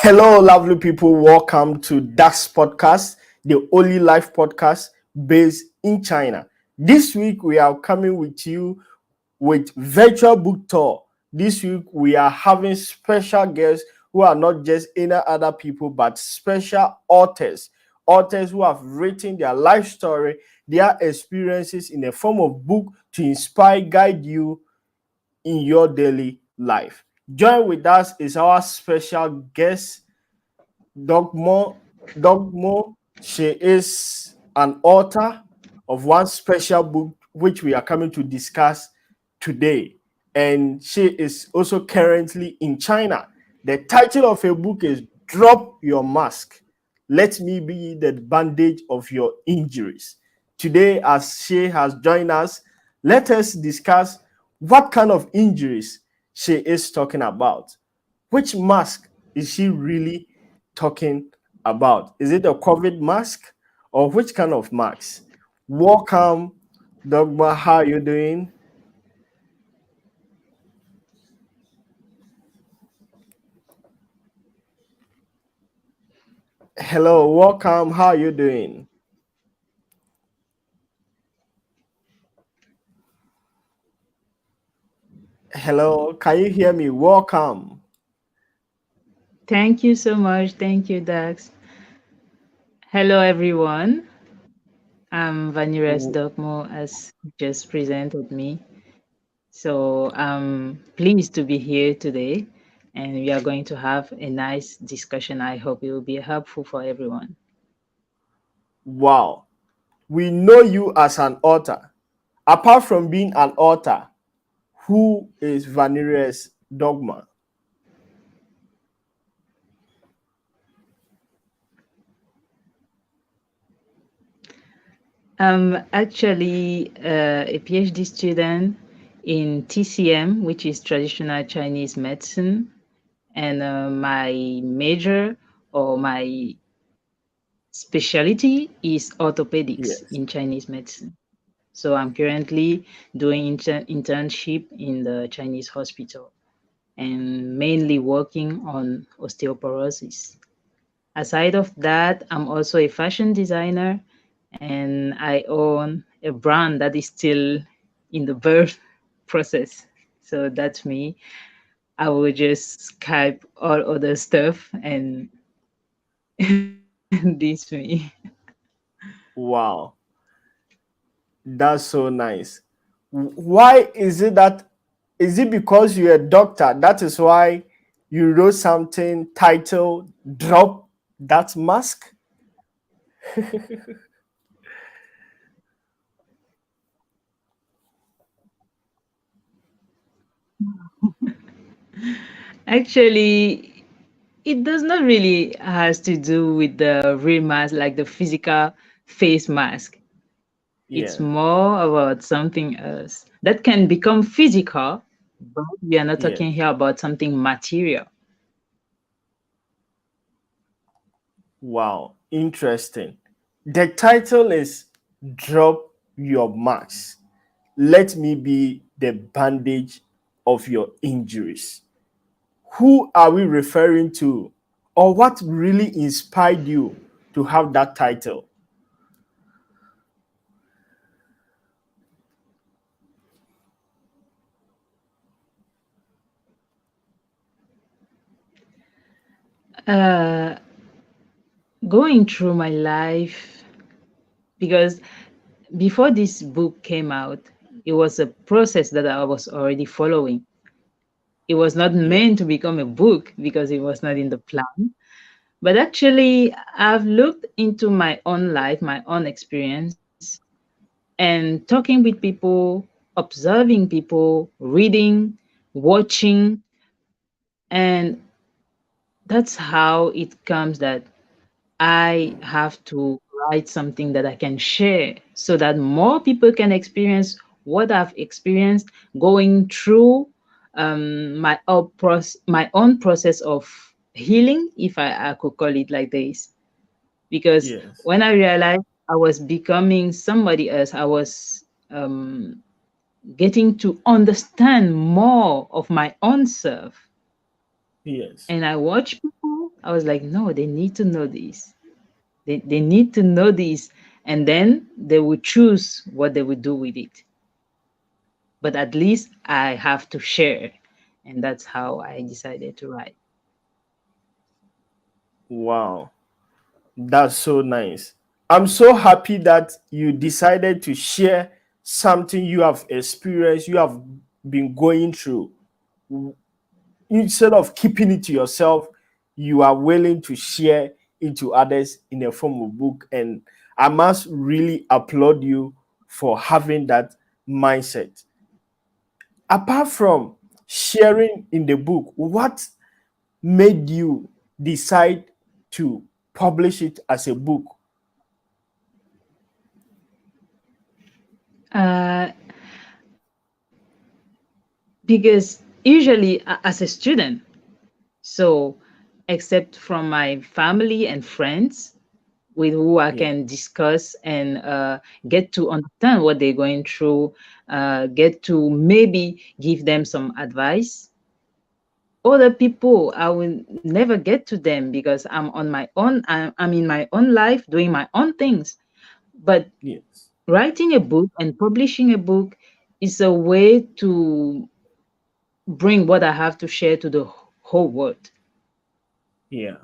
Hello, lovely people. Welcome to Das Podcast, the only live podcast based in China. This week, we are coming with you with virtual book tour. This week, we are having special guests who are not just any other people, but special authors who have written their life story, their experiences in a form of book to inspire, guide you in your daily life. Join with us is our special guest, Dogmo. She is an author of one special book which we are coming to discuss today. And she is also currently in China. The title of her book is Drop Your Mask. Let me be the bandage of your injuries. Today, as she has joined us, let us discuss what kind of injuries she is talking about. Which mask is she really talking about? Is it a COVID mask or which kind of mask? Welcome, Dogma. How are you doing? Hello, welcome. How are you doing? Hello, can you hear me? Welcome. Thank you so much. Thank you, Dax. Hello, everyone. I'm Vaniresse DONGMO, as just presented me. So I'm pleased to be here today, and we are going to have a nice discussion. I hope it will be helpful for everyone. Wow. We know you as an author. Apart from being an author, who is Vaniresse Dogma? I'm actually a PhD student in TCM, which is traditional Chinese medicine, and my major or my specialty is orthopedics Yes. in Chinese medicine. So I'm currently doing internship in the Chinese hospital and mainly working on osteoporosis. Aside of that, I'm also a fashion designer and I own a brand that is still in the birth process. So that's me. I will just Skype all other stuff and this me. Wow. That's so nice. Why is it that? Is it because you're a doctor? That is why you wrote something titled Drop That Mask? Actually, it does not really has to do with the real mask, like the physical face mask. It's Yeah. more about something else that can become physical, but we are not Yes. talking here about something material. Wow. Interesting. The title is Drop Your Mask. Let me be the bandage of your injuries. Who are we referring to? Or what really inspired you to have that title? Uh, Going through my life, because before this book came out, it was a process that I was already following. It was not Yeah. meant to become a book because it was not in the plan. But actually, I've looked into my own life, my own experience, and talking with people, observing people, reading, watching, and that's how it comes that I have to write something that I can share so that more people can experience what I've experienced going through my own process of healing, if I could call it like this. Because Yes. when I realized I was becoming somebody else, I was getting to understand more of my own self. Yes. And I watch people. I was like, no, they need to know this. They need to know this. And then they will choose what they will do with it. But at least I have to share. And that's how I decided to write. Wow, that's so nice. I'm so happy that you decided to share something you have experienced, you have been going through. Instead of keeping it to yourself, you are willing to share it to others in a form of book. And I must really applaud you for having that mindset. Apart from sharing in the book, what made you decide to publish it as a book? Uh, because usually as a student, so except from my family and friends with who I Yeah. can discuss and get to understand what they're going through, get to maybe give them some advice. Other people, I will never get to them because I'm on my own. I'm in my own life doing my own things. But Yes. writing a book and publishing a book is a way to bring what I have to share to the whole world Yeah.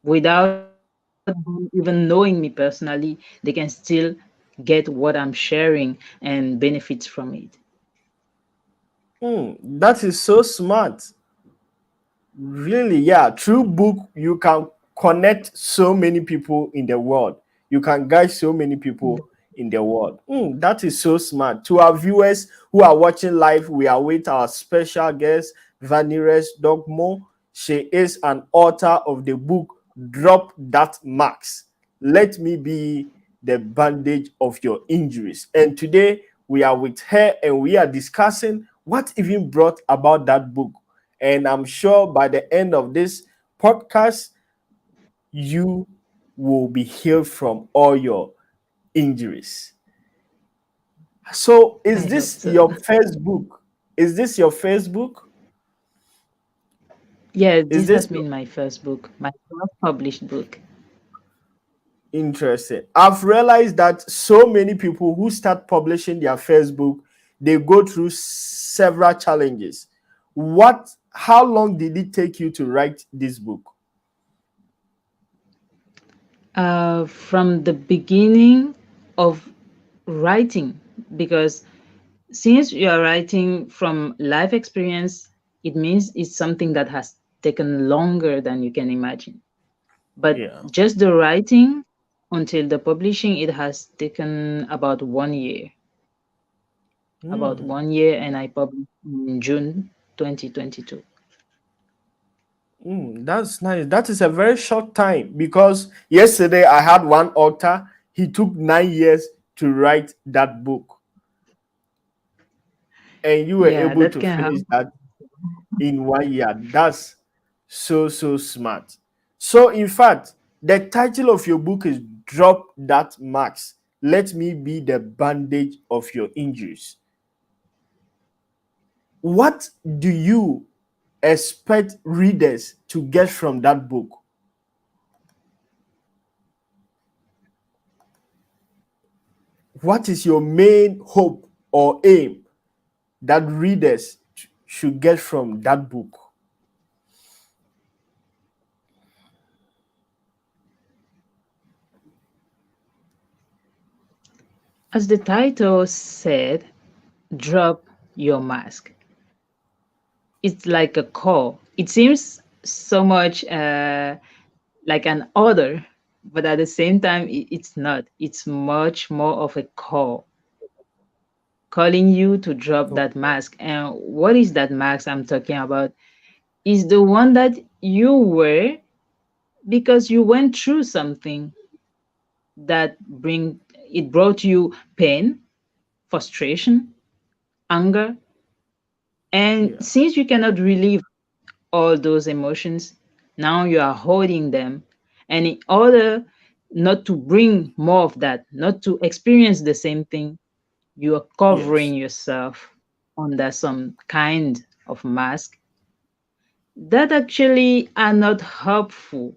without them even knowing me personally. They can still get what I'm sharing and benefits from it. That is so smart. Really, yeah. Through book, you can connect so many people in the world. You can guide so many people in the world. That is so smart. To our viewers who are watching live, we are with our special guest, Vaniresse DONGMO. She is an author of the book Drop That Marks. Let me be the bandage of your injuries. And today we are with her and we are discussing what even brought about that book. And I'm sure by the end of this podcast, you will be healed from all your injuries. So, is I hope this so. your first book? Is this your first book? Yeah, Is this this has been my first book, my first published book. interesting? I've realized that so many people who start publishing their first book, they go through several challenges. How long did it take you to write this book? From the beginning of writing, because since you are writing from life experience, it means it's something that has taken longer than you can imagine. But Yeah. just the writing until the publishing, it has taken about 1 year. About Hmm. 1 year, and I published in June 2022. That's nice. That is a very short time because yesterday I had one author. He took 9 years to write that book, and you were Yeah, able that to can finish happen. that in 1 year. That's so smart. So, in fact, the title of your book is "Drop That Marks." Let me be the bandage of your injuries. What do you expect readers to get from that book? What is your main hope or aim that readers should get from that book? As the title said, drop your mask. It's like a call. It seems so much like an order, but at the same time, it's not. It's much more of a call, calling you to drop that mask. And what is that mask I'm talking about? Is the one that you wear because you went through something that brought you pain, frustration, anger, and Yeah. since you cannot relieve all those emotions, now you are holding them. And in order not to bring more of that, not to experience the same thing, you are covering Yes. yourself under some kind of mask. that actually are not helpful.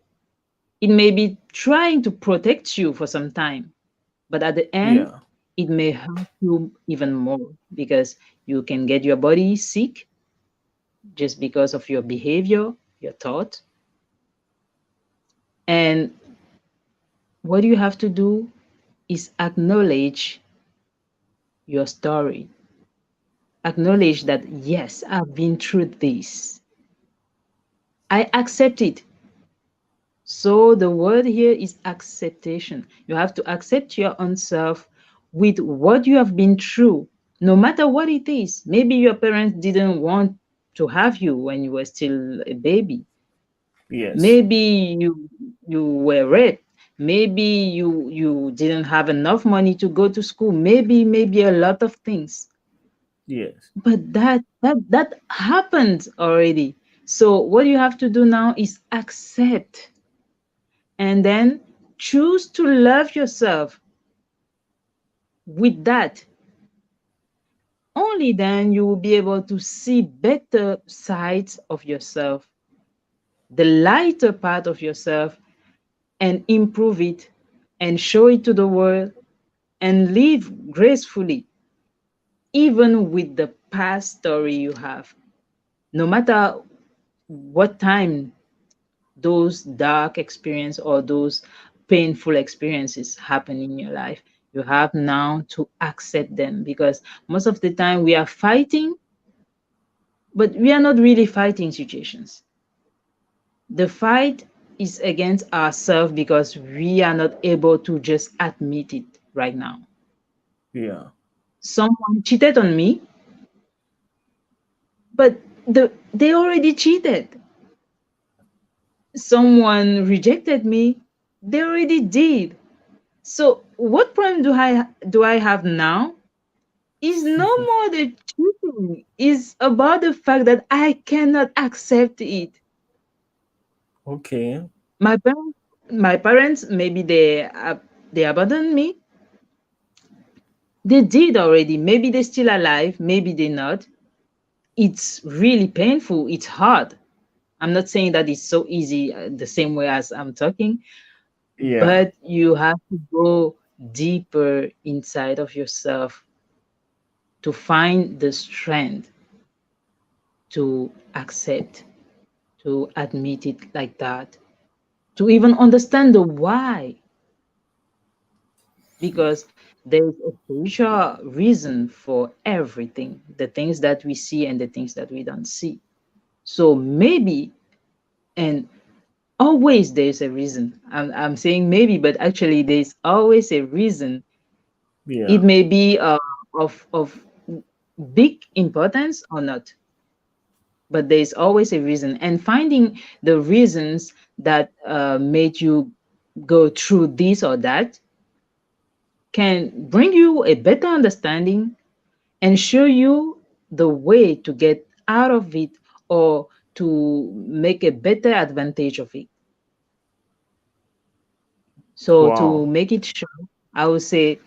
It may be trying to protect you for some time, but at the end, Yeah. it may hurt you even more because you can get your body sick just because of your behavior, your thought. And what you have to do is acknowledge your story. Acknowledge that, yes, I've been through this. I accept it. So the word here is acceptation. You have to accept your own self with what you have been through, no matter what it is. Maybe your parents didn't want to have you when you were still a baby. Yes. Maybe you were raped. Maybe you didn't have enough money to go to school. Maybe a lot of things. Yes. But that happened already. So what you have to do now is accept and then choose to love yourself with that. Only then you will be able to see better sides of yourself, the lighter part of yourself, and improve it and show it to the world and live gracefully, even with the past story you have. No matter what time those dark experience or those painful experiences happen in your life, you have now to accept them, because most of the time we are fighting, but we are not really fighting situations. The fight is against ourselves because we are not able to just admit it right now. Yeah. Someone cheated on me, but they already cheated. Someone rejected me, they already did. So what problem do I have now? Is no more the cheating. Is about the fact that I cannot accept it. Okay. My parents, maybe they abandoned me. They did already. Maybe they're still alive. Maybe they're not. It's really painful. It's hard. I'm not saying that it's so easy the same way as I'm talking, Yeah. but you have to go deeper inside of yourself to find the strength to accept, to admit it like that, to even understand the why, because there's a spiritual reason for everything, the things that we see and the things that we don't see. So maybe, and always there's a reason. I'm saying maybe, but actually there's always a reason. It Yeah. may be of big importance or not, but there's always a reason. And finding the reasons that made you go through this or that can bring you a better understanding and show you the way to get out of it, or to make a better advantage of it. So to Wow. make it short, I would say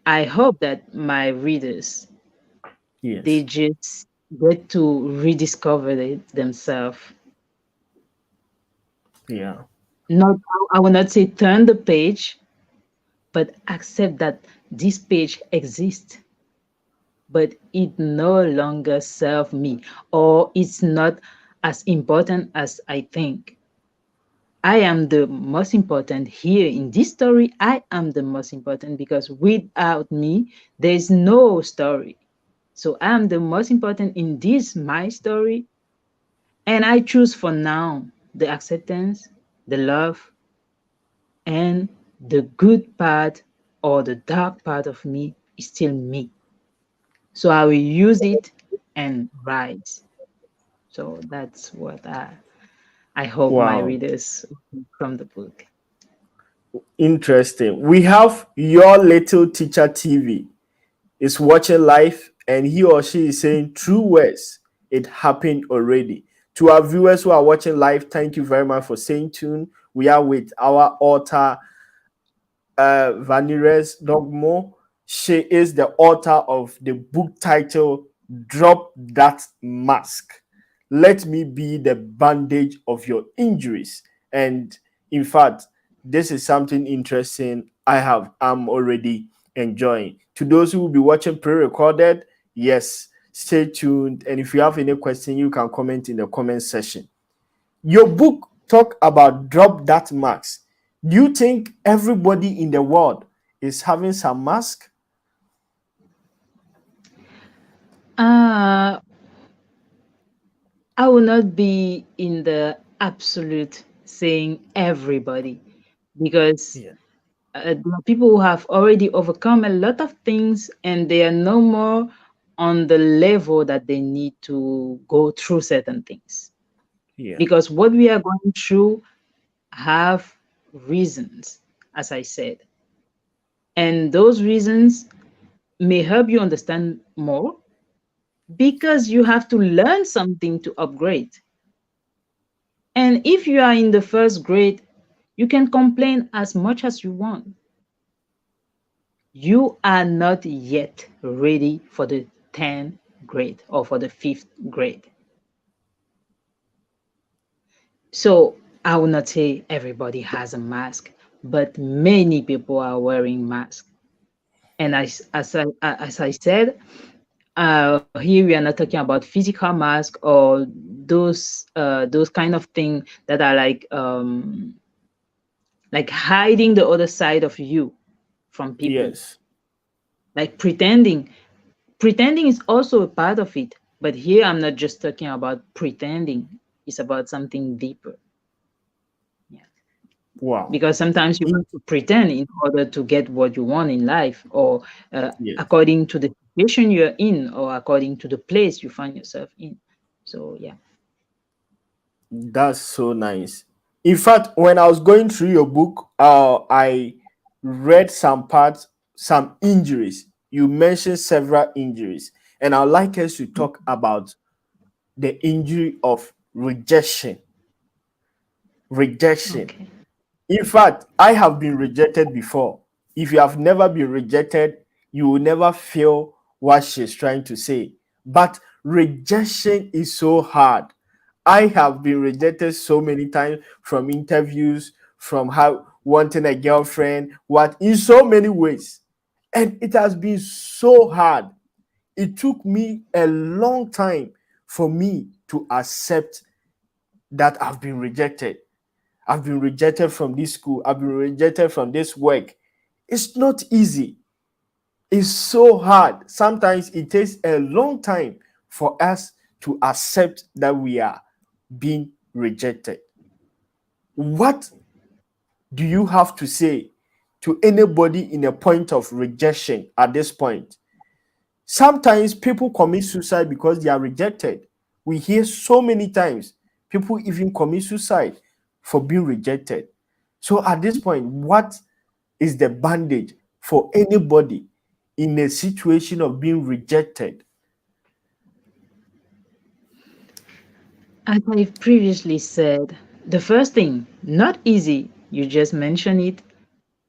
I hope that my readers, they Yes. just get to rediscover themselves. Yeah. Not, I will not say turn the page, but accept that this page exists, but it no longer serve me, or it's not as important as I think. I am the most important here in this story. I am the most important because without me, there's no story. So I am the most important in this my story, and I choose for now the acceptance, the love, and the good part or the dark part of me is still me. So I will use it and rise. So that's what I hope my Wow. readers from the book. Interesting. We have your little teacher TV is watching live, and he or she is saying true words. It happened already. To our viewers who are watching live, thank you very much for staying tuned. We are with our author, Vaniresse DONGMO. She is the author of the book titled Drop That Mask. let me be the bandage of your injuries. And in fact, this is something interesting I'm already enjoying. To those who will be watching pre-recorded, yes, stay tuned. And if you have any question, you can comment in the comment section. Your book talk about drop that mask. Do you think everybody in the world is having some mask? Uh, I will not be in the absolute saying everybody, because Yeah. there are people who have already overcome a lot of things and they are no more on the level that they need to go through certain things. Yeah. Because what we are going through have reasons, as I said, and those reasons may help you understand more, because you have to learn something to upgrade. And if you are in the first grade, you can complain as much as you want. You are not yet ready for the 10th grade or for the 5th grade. So I will not say everybody has a mask, but many people are wearing masks. And as I said, here we are not talking about physical mask or those kind of thing that are like hiding the other side of you from people, Yes. like pretending is also a part of it, but here I'm not just talking about pretending, it's about something deeper. Yeah, Wow. because sometimes you have to pretend in order to get what you want in life, or Yes. according to the situation you're in, or according to the place you find yourself in. So yeah. That's so nice. In fact, when I was going through your book, I read some parts, some injuries. You mentioned several injuries, and I'd like us to talk about the injury of rejection. Rejection. Okay. In fact, I have been rejected before. If you have never been rejected, you will never feel what she's trying to say. But rejection is so hard. I have been rejected so many times from interviews, from how wanting a girlfriend, what in so many ways. And it has been so hard. It took me a long time for me to accept that I've been rejected. I've been rejected from this school. I've been rejected from this work. It's not easy. It's so hard. Sometimes it takes a long time for us to accept that we are being rejected. What do you have to say to anybody in a point of rejection at this point? Sometimes people commit suicide because they are rejected. We hear so many times people even commit suicide for being rejected. So at this point, what is the bandage for anybody in a situation of being rejected? As I previously said, the first thing, not easy, you just mentioned it,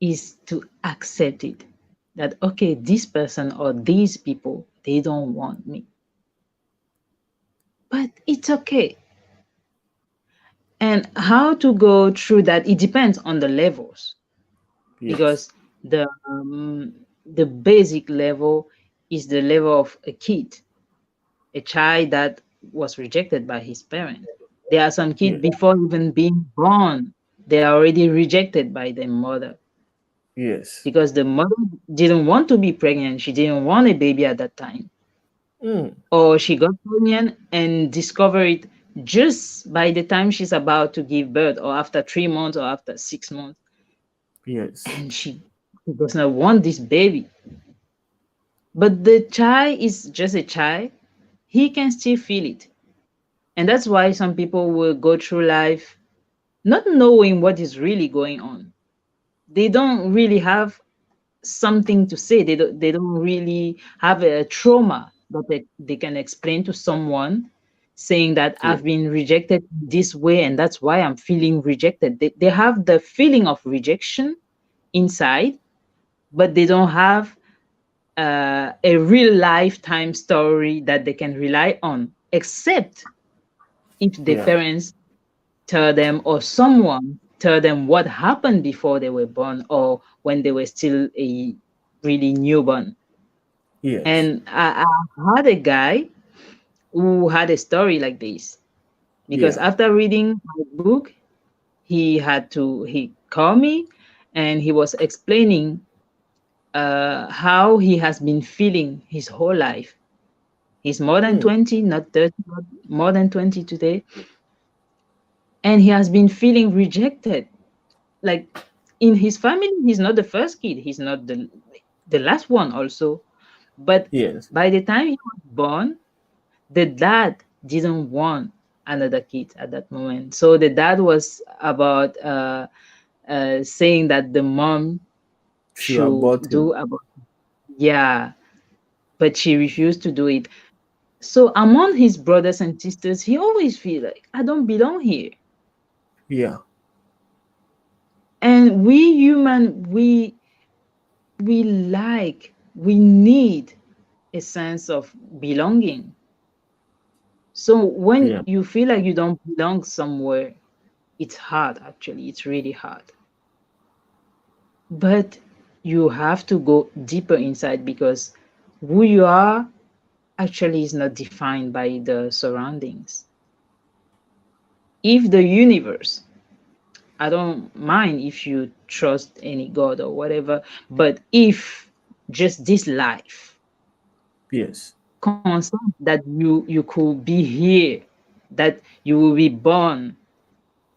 is to accept it. That, okay, this person or these people, they don't want me. But it's okay. And how to go through that, it depends on the levels, Yes. because the basic level is the level of a kid, a child that was rejected by his parent. There are some kids Yes. before even being born, they are already rejected by their mother, Yes. because the mother didn't want to be pregnant. She didn't want a baby at that time. Mm. Or she got pregnant and discovered it just by the time she's about to give birth, or after 3 months, or after 6 months. Yes. And she does not want this baby. But the child is just a child. He can still feel it. And that's why some people will go through life not knowing what is really going on. They don't really have something to say. They don't really have a trauma that they can explain to someone, saying that Yeah. I've been rejected this way and that's why I'm feeling rejected. They have the feeling of rejection inside, but they don't have a real lifetime story that they can rely on, except if the Yeah. parents tell them or someone tell them what happened before they were born or when they were still a really newborn. Yes. And I had a guy who had a story like this because Yeah. after reading my book, he called me and he was explaining how he has been feeling his whole life. He's more than Hmm. 20, not 30, but more than 20 today. And he has been feeling rejected. Like in his family, he's not the first kid, he's not the last one also. But Yes. by the time he was born, the dad didn't want another kid at that moment. So the dad was about saying that the mom She should abort him. do about, yeah, but she refused to do it. So among his brothers and sisters, he always feel like I don't belong here. Yeah. And we human, we need a sense of belonging. So when Yeah. you feel like you don't belong somewhere, it's hard actually. It's really hard. But you have to go deeper inside because who you are actually is not defined by the surroundings. If the universe, I don't mind if you trust any god or whatever, but if just this life Yes. consent that you could be here, that you will be born,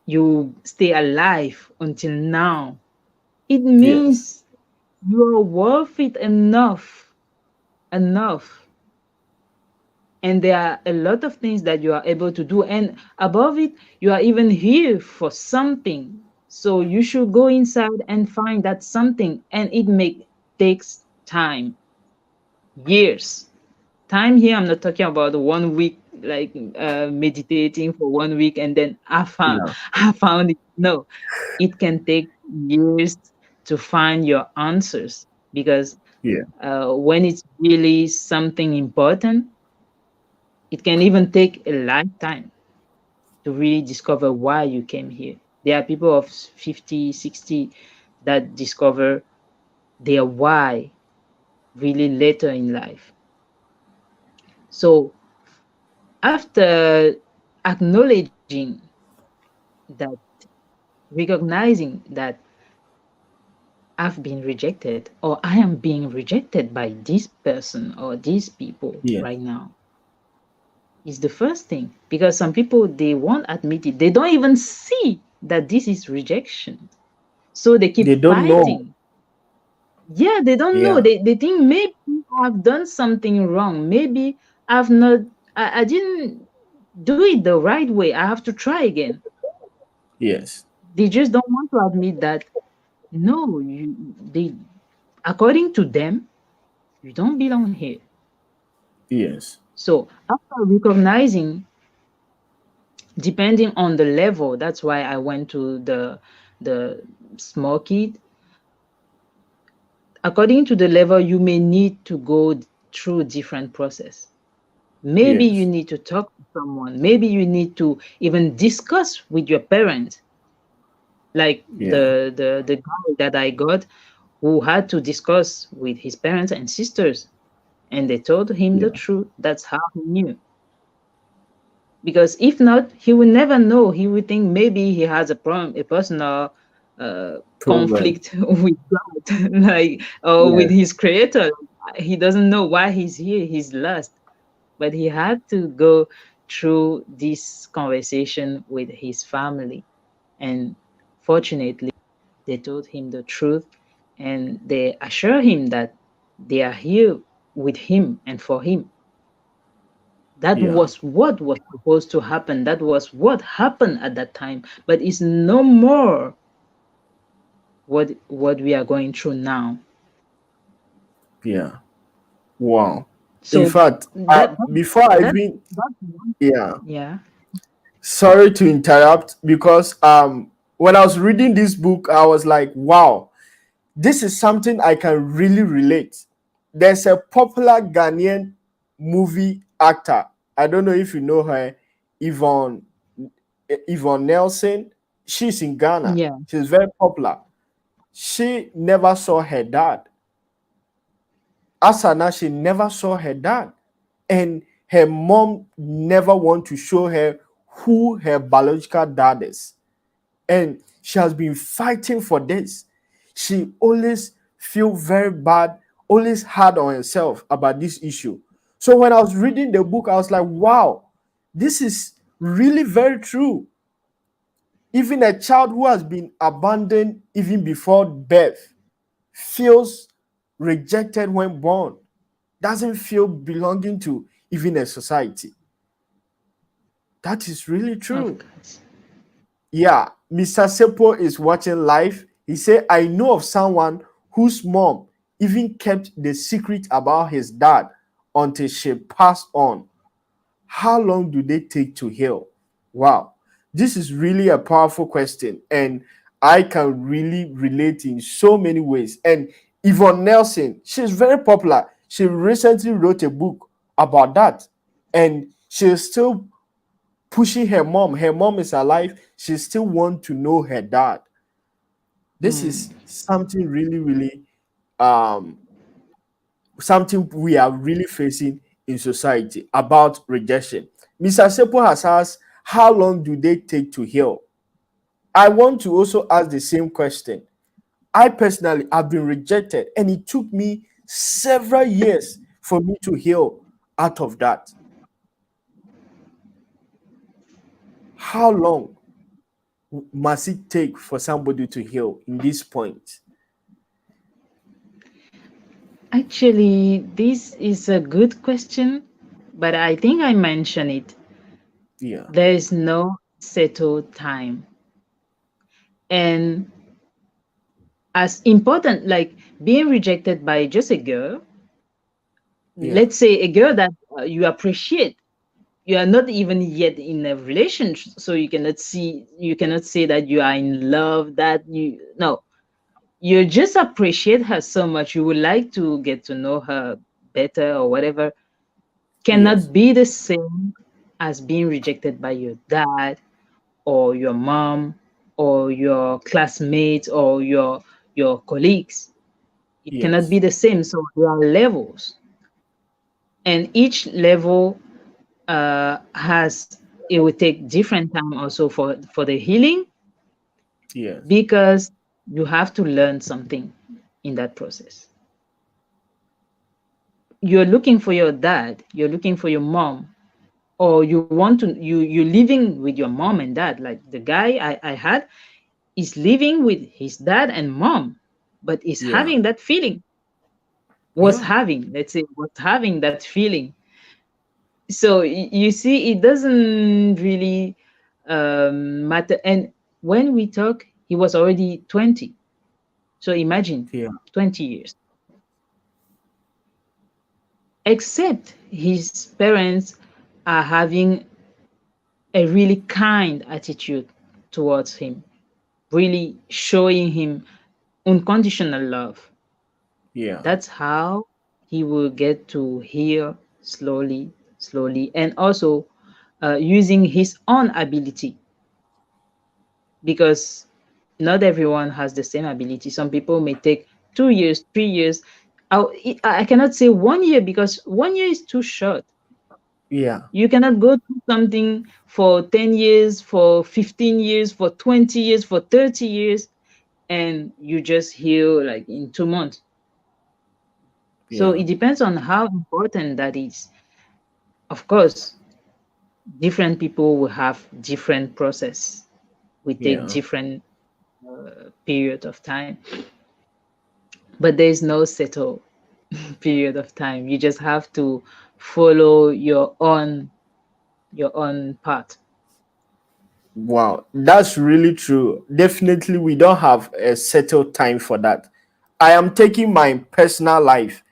you stay alive until now, it Yes. means you are worth it enough. And there are a lot of things that you are able to do, and above it, you are even here for something. So you should go inside and find that something, and it may takes time, years. Time here, I'm not talking about 1 week, like meditating for 1 week and then Yeah. I found it. No, it can take years to find your answers because Yeah. when it's really something important, it can even take a lifetime to really discover why you came here. There are people of 50, 60 that discover their why really later in life. So after acknowledging that, recognizing that I've been rejected or I am being rejected by this person or these people Yes. right now is the first thing, because some people they won't admit it. They don't even see that this is rejection. So they keep They don't know. fighting. Yeah, they don't know. Yeah. They think maybe I've done something wrong. Maybe I've not I didn't do it the right way. I have to try again. Yes. They just don't want to admit that no, they, according to them, you don't belong here. Yes. So after recognizing, depending on the level, that's why I went to the small kid. According to the level, you may need to go through different process. Maybe you Yes. need to talk to someone. Maybe you need to even discuss with your parents, like Yeah. the guy that I got who had to discuss with his parents and sisters, and they told him the Yeah. truth. That's how he knew. Because if not, he will never know. He would think maybe he has a problem, a personal Problem. conflict with God, like or with Yes. his creator. He doesn't know why he's here. He's lost. But he had to go through this conversation with his family. And fortunately, they told him the truth and they assure him that they are here with him and for him. That Yeah. was what was supposed to happen. That was what happened at that time. But it's no more what we are going through now. Yeah. Wow. In So fact, that that before I that, even, that yeah, yeah. sorry to interrupt because when I was reading this book, I was like, wow, this is something I can really relate. There's a popular Ghanaian movie actor. I don't know if you know her, Yvonne. Yvonne Nelson, she's in Ghana. Yeah. She's very popular. She never saw her dad. Asana, she never saw her dad. And her mom never want to show her who her biological dad is. And she has been fighting for this. She always feel very bad, always hard on herself about this issue. So when I was reading the book, I was like, wow, this is really very true. Even a child who has been abandoned even before birth feels rejected when born, doesn't feel belonging to even a society. That is really Of true. course. Yeah, Mr. Sepo is watching live. He said, I know of someone whose mom even kept the secret about his dad until she passed on. How long do they take to heal? Wow, this is really a powerful question, and I can really relate in so many ways. And Yvonne Nelson, she's very popular. She recently wrote a book about that, and she's still pushing her mom. Her mom is alive. She still wants to know her dad. This is something really, really um something we are really facing in society about rejection. Mr. Sepo has asked, how long do they take to heal? I want to also ask the same question. I personally have been rejected, and it took me several years for me to heal out of that. How long must it take for somebody to heal in this point? Actually, this is a good question, but I think I mentioned it. Yeah, There is no settled time. And as important, like being rejected by just a girl, yeah, let's say a girl that you appreciate, you are not even yet in a relationship, so you cannot say that you are in love, that you, no, you just appreciate her so much, you would like to get to know her better or whatever, yes, cannot be the same as being rejected by your dad or your mom or your classmates or your colleagues. It cannot yes, be the same. So there are levels, and each level has, it will take different time also for the healing, yes, because you have to learn something in that process. You're looking for your dad, you're looking for your mom, or you want to, you're living with your mom and dad. Like the guy I had is living with his dad and mom, but is yeah, having that feeling, was yeah, having, let's say, was having that feeling. So you see, it doesn't really matter. And when we talk, he was already 20. So imagine yeah, 20 years. Except his parents are having a really kind attitude towards him, really showing him unconditional love. yeah, That's how he will get to heal slowly, slowly, and also using his own ability, because not everyone has the same ability. Some people may take 2 years, 3 years. I cannot say 1 year, because 1 year is too short. yeah, You cannot go through something for 10 years, for 15 years, for 20 years, for 30 years, and you just heal like in 2 months. So yeah, it depends on how important that is. Of course, different people will have different process. We take yeah. different period of time, but there is no settled period of time. You just have to follow your own path. Wow, that's really true. Definitely, we don't have a settled time for that. I am taking my personal life.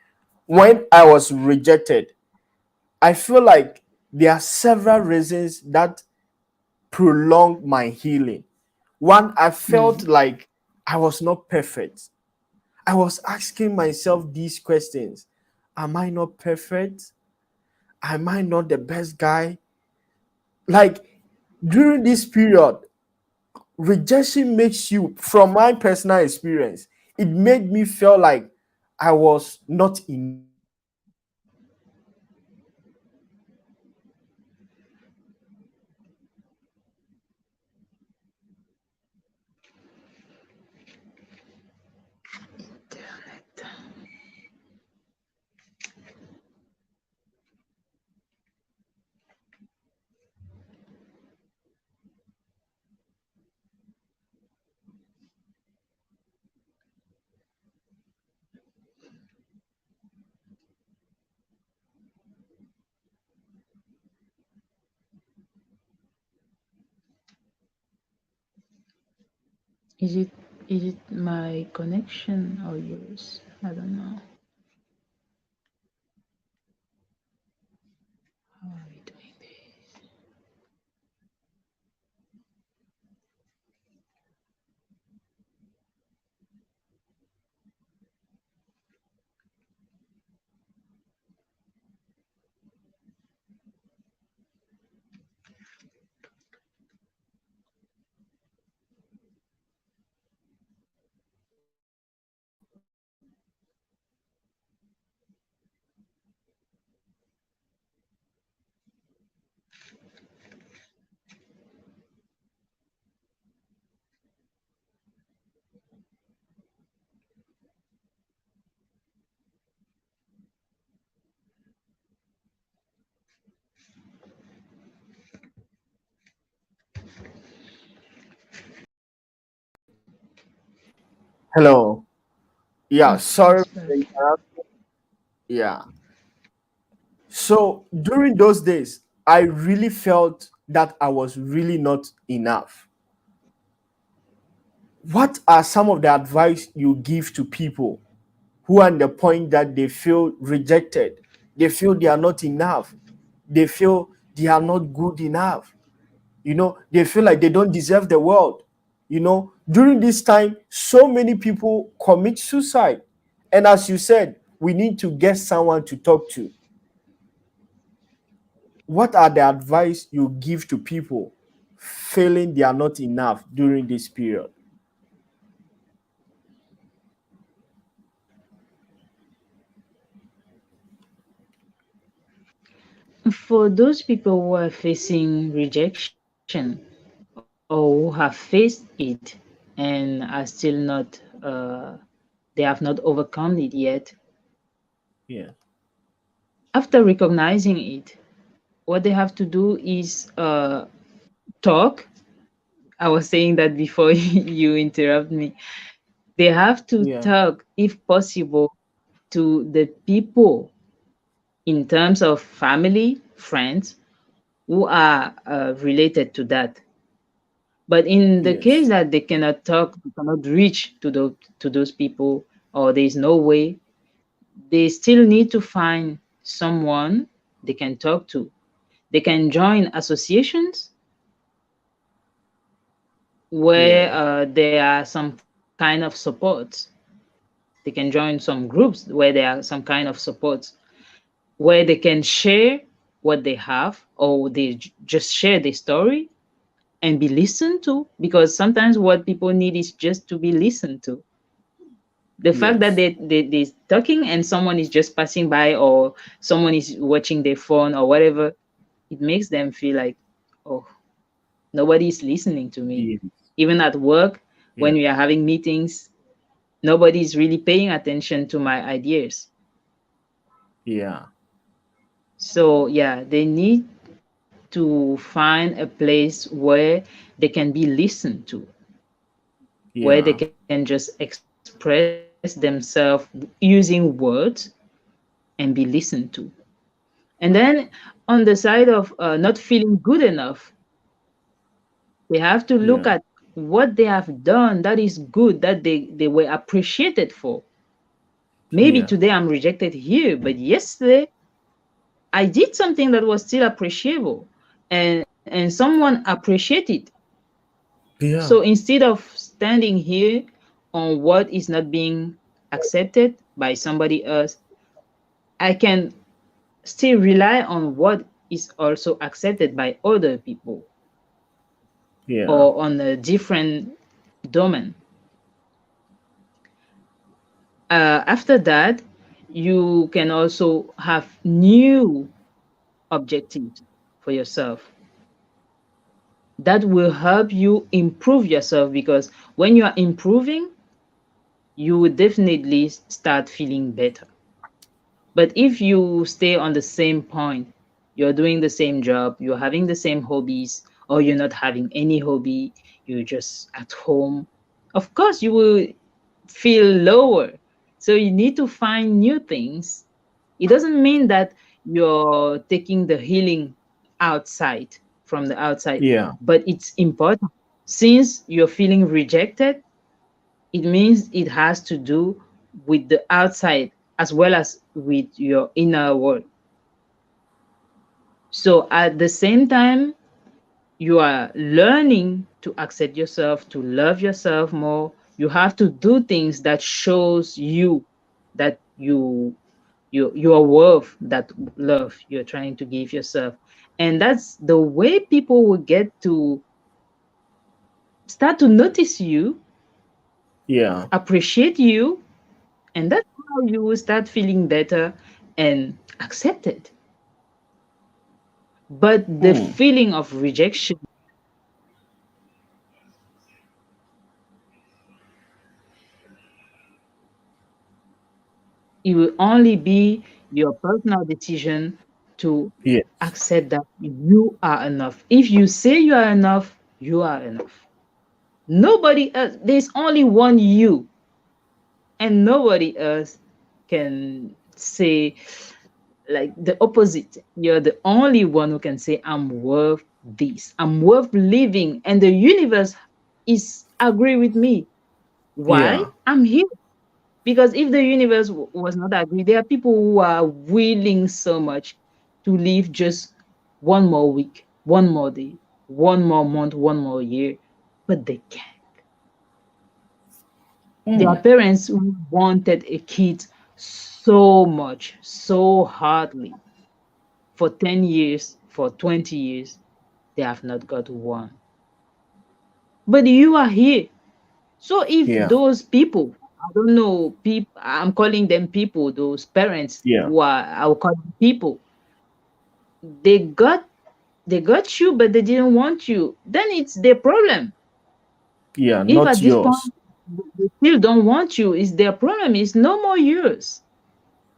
When I was rejected, I feel like there are several reasons that prolong my healing. One, I felt Mm. like I was not perfect. I was asking myself these questions. Am I not perfect? Am I not the best guy? Like, During this period, rejection makes you, from my personal experience, it made me feel like I was not enough. Is it my connection or yours? I don't know. How are we doing this? Hello. Yeah, Okay, sorry it's for the back. interruption. Yeah. So during those days, I really felt that I was really not enough. What are some of the advice you give to people who are at the point that they feel rejected? They feel they are not enough. They feel they are not good enough. They feel like they don't deserve the world. During this time, so many people commit suicide. And as you said, we need to get someone to talk to. What are the advice you give to people feeling they are not enough during this period? For those people who are facing rejection or who have faced it and are still not, they have not overcome it yet, Yeah. after recognizing it, what they have to do is talk. I was saying that before you interrupt me. They have to Yeah. talk, if possible, to the people in terms of family, friends who are related to that. But in the case Yes. that they cannot talk, they cannot reach to those people, or there is no way, they still need to find someone they can talk to. They can join associations where Yeah. there are some kind of supports. They can join some groups where there are some kind of supports, where they can share what they have, or they just share their story and be listened to, because sometimes what people need is just to be listened to. The fact that Yes. they're talking and someone is just passing by, or someone is watching their phone or whatever, it makes them feel like, oh, nobody is listening to me. Yes. Even at work, Yeah. when we are having meetings, nobody is really paying attention to my ideas. Yeah. So yeah, they need to find a place where they can be listened to, where they Yeah. can just express themselves using words and be listened to. And then on the side of not feeling good enough, they have to look Yeah. at what they have done that is good, that they were appreciated for. Maybe Yeah. today I'm rejected here, but yesterday I did something that was still appreciable, and someone appreciated. So Yeah. instead of standing here on what is not being accepted by somebody else, I can still rely on what is also accepted by other people. Yeah. or on a different domain. After that, you can also have new objectives for yourself that will help you improve yourself, because when you are improving, you will definitely start feeling better. But if you stay on the same point, you're doing the same job, you're having the same hobbies, or you're not having any hobby, you're just at home, of course you will feel lower. So you need to find new things. It doesn't mean that you're taking the healing outside, from the outside, Yeah. but it's important. Since you're feeling rejected, it means it has to do with the outside as well as with your inner world. So at the same time, you are learning to accept yourself, to love yourself more. You have to do things that shows you that you are worth that love you're trying to give yourself. And that's the way people will get to start to notice you, Yeah. appreciate you, and that's how you will start feeling better and accepted. But the Hmm. feeling of rejection, it will only be your personal decision to Yeah. accept that you are enough. If you say you are enough, you are enough. Nobody else, there's only one you, and nobody else can say like the opposite. You're the only one who can say, I'm worth this, I'm worth living, and the universe is agree with me. Why? Yeah. I'm here. Because if the universe was not agree, there are people who are willing so much to live just one more week, one more day, one more month, one more year, but they can't. Their Hmm. parents who wanted a kid so much, so hardly, for 10 years, for 20 years, they have not got one. But you are here. So if Yeah. those people, I don't know, people, I'm calling them people, those parents Yeah. who are, I'll call them people, they got they got you, but they didn't want you, then it's their problem. Yeah. If Not at this point yours. they still don't want you, it's their problem, it's no more yours.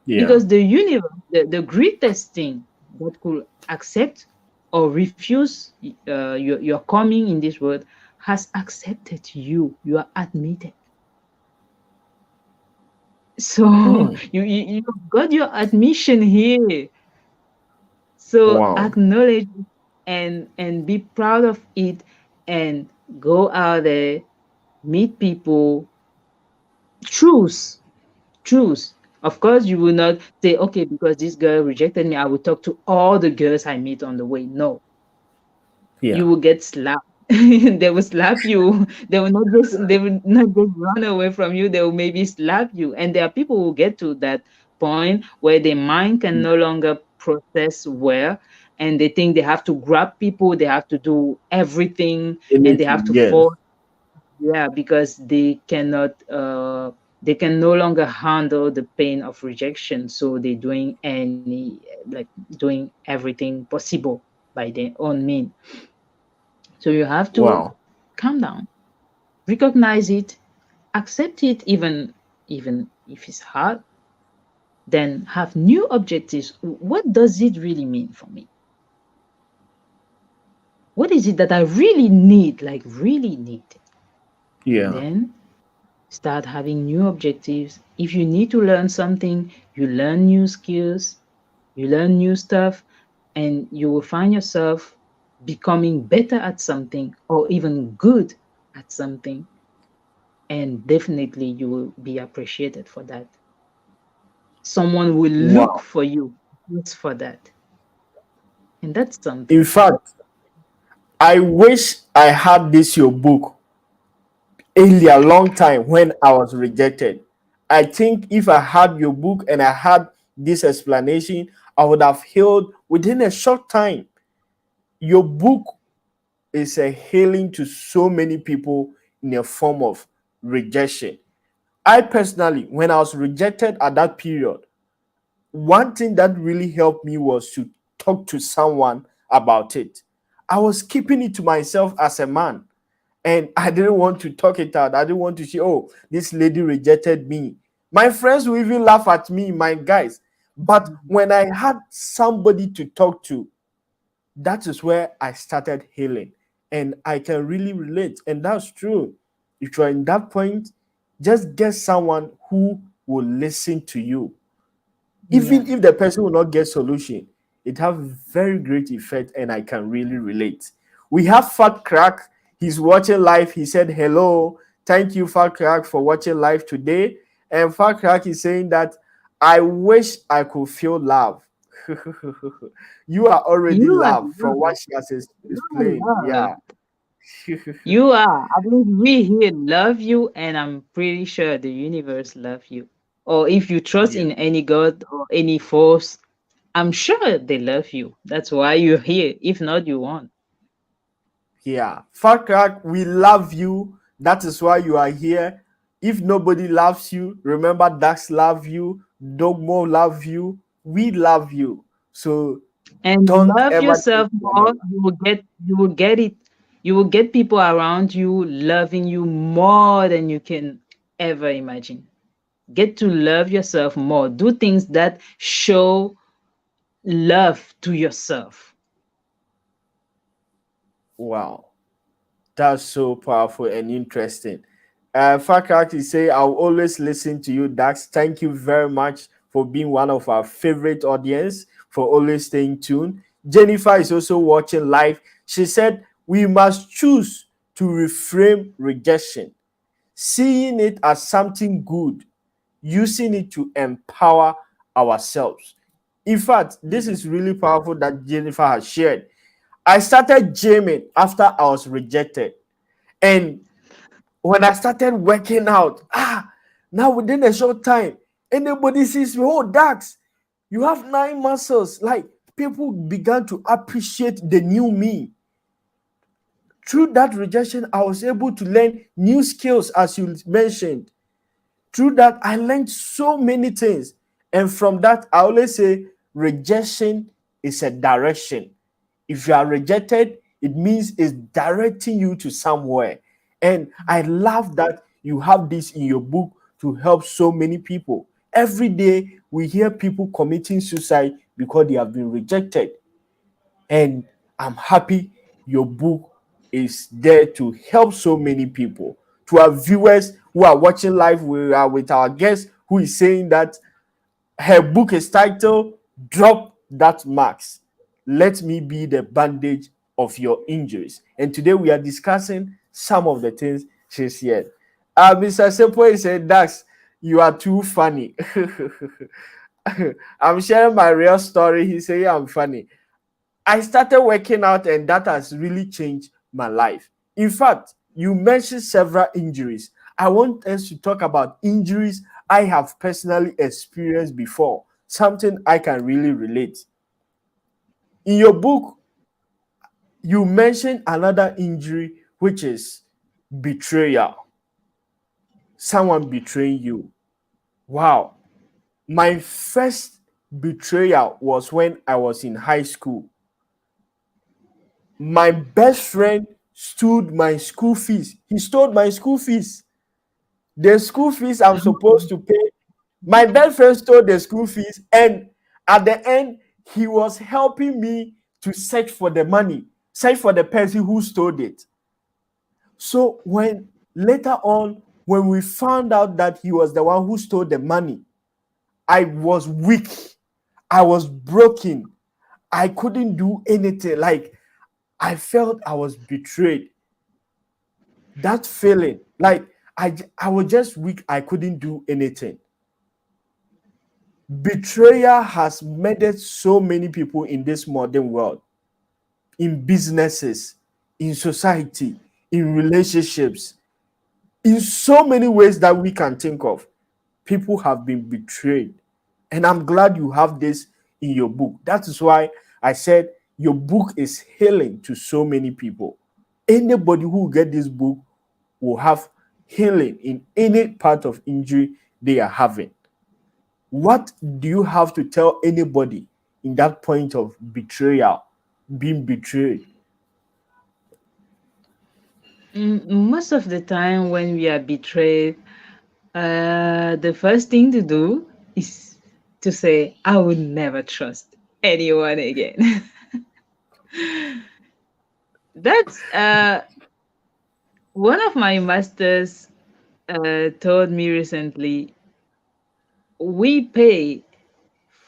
Yeah. Because the universe, the greatest thing that could accept or refuse your coming in this world has accepted you. You are admitted. So Hmm. you got your admission here. So Wow. acknowledge it, and be proud of it, and go out there, meet people, choose, choose. Of course, you will not say, okay, because this girl rejected me, I will talk to all the girls I meet on the way. No, Yeah. you will get slapped. They will slap you. They will not just run away from you. They will maybe slap you. And there are people who get to that point where their mind can no longer process well, and they think they have to grab people, they have to do everything, and they have Anything. to Yes. force. Yeah, because they can no longer handle the pain of rejection. So they're doing doing everything possible by their own means. So you have to Wow. calm down, recognize it, accept it, even if it's hard, then have new objectives. What does it really mean for me? What is it that I really need, like really need? Yeah. Then start having new objectives. If you need to learn something, you learn new skills, you learn new stuff, and you will find yourself becoming better at something or even good at something. And definitely you will be appreciated for that. Someone will look Wow. for you just for that. And that's In something. fact, I wish I had this your book earlier, long time when I was rejected. I think if I had your book and I had this explanation, I would have healed within a short time. Your book is a healing to so many people in a form of rejection. I personally, when I was rejected at that period, one thing that really helped me was to talk to someone about it. I was keeping it to myself as a man, and I didn't want to talk it out. I didn't want to say, oh, this lady rejected me. My friends will even laugh at me, my guys. But when I had somebody to talk to, that is where I started healing. And I can really relate. And that's true. If you're in that point, just get someone who will listen to you. Yeah. Even if the person will not get solution, it have very great effect, and I can really relate. We have Fat Crack. He's watching live. He said hello. Thank you, Fat Crack, for watching live today. And Fat Crack is saying that I wish I could feel love. You are already You are loved from what loved. she has You explained. are Yeah. loved. You are. I believe we here love you, and I'm pretty sure the universe love you. Or if you trust Yeah. in any god or any force, I'm sure they love you. That's why you're here. If not, you won't. Yeah. Fat Crack, we love you. That is why you are here. If nobody loves you, remember Dax love you, Dogmo love you, we love you. So And don't love ever think yourself you're not more. You will get it. You will get people around you loving you more than you can ever imagine. Get to love yourself more. Do things that show love to yourself. wow. That's so powerful and interesting. Fakrak is say, I'll always listen to you, Dax. Thank you very much for being one of our favorite audience, for always staying tuned. Jennifer is also watching live. She said, we must choose to reframe rejection, seeing it as something good, using it to empower ourselves. In fact, this is really powerful that Jennifer has shared. I started gymming after I was rejected. And when I started working out, now within a short time, anybody sees me, oh, Dax, you have 9 muscles. Like, people began to appreciate the new me. Through that rejection, I was able to learn new skills, as you mentioned. Through that, I learned so many things. And from that, I always say rejection is a direction. If you are rejected, it means it's directing you to somewhere. And I love that you have this in your book to help so many people. Every day, we hear people committing suicide because they have been rejected. And I'm happy your book is there to help so many people. To our viewers who are watching live, we are with our guest who is saying that her book is titled Drop That Marks. Let me be the bandage of your injuries. And today we are discussing some of the things she said. Mr. Sepo said, Dax, you are too funny. I'm sharing my real story. He said, yeah, I'm funny. I started working out, and that has really changed my life. In fact, you mentioned several injuries. I want us to talk about injuries I have personally experienced before, something I can really relate. In your book, you mentioned another injury, which is betrayal. Someone betraying you. Wow. My first betrayal was when I was in high school. My best friend stole my school fees. He stole my school fees. The school fees I'm supposed to pay. My best friend stole the school fees, and at the end, he was helping me to search for the money, search for the person who stole it. So when later on, when we found out that he was the one who stole the money, I was weak. I was broken. I couldn't do anything. Like, I felt I was betrayed. That feeling, like, I was just weak. I couldn't do anything. Betrayal has murdered so many people in this modern world, in businesses, in society, in relationships, in so many ways that we can think of. People have been betrayed. And I'm glad you have this in your book. That is why I said your book is healing to so many people. Anybody who get this book will have healing in any part of injury they are having. What do you have to tell anybody in that point of betrayal, being betrayed? Most of the time when we are betrayed, the first thing to do is to say, I would never trust anyone again. That's one of my masters told me recently, we pay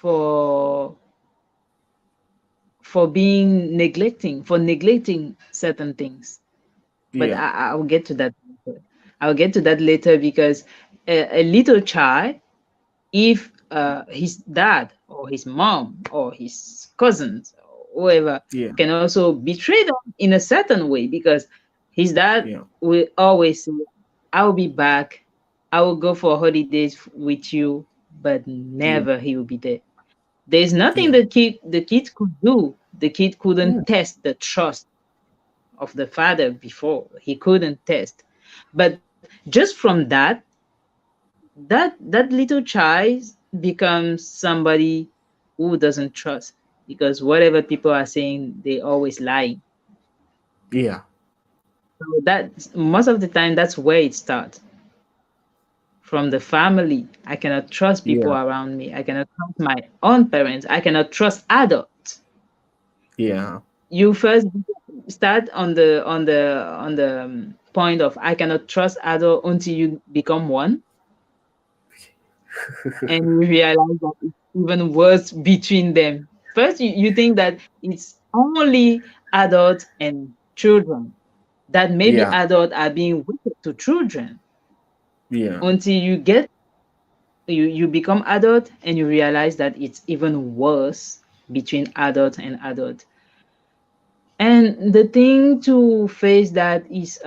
for for neglecting certain things. But Yeah, I'll get to that later. I'll get to that later because a little child, if his dad or his mom or his cousins or whoever yeah, can also betray them in a certain way, because his dad yeah, will always say, I'll be back, I will go for holidays with you, but yeah, never he will be there. There's nothing yeah, the kid could do. The kid mm, couldn't test the trust of the father before. He couldn't test. But just from that little child becomes somebody who doesn't trust, because whatever people are saying, they always lying. yeah, So that most of the time, that's where it starts. From the family, I cannot trust people yeah, around me. I cannot trust my own parents. I cannot trust adults. yeah. You first start on the point of I cannot trust adult until you become one, and you realize that it's even worse between them. First, you think that it's only adults and children, that maybe Yeah, adults are being wicked to children, yeah, until you become adult and you realize that it's even worse between adult and adult. And the thing to face that is,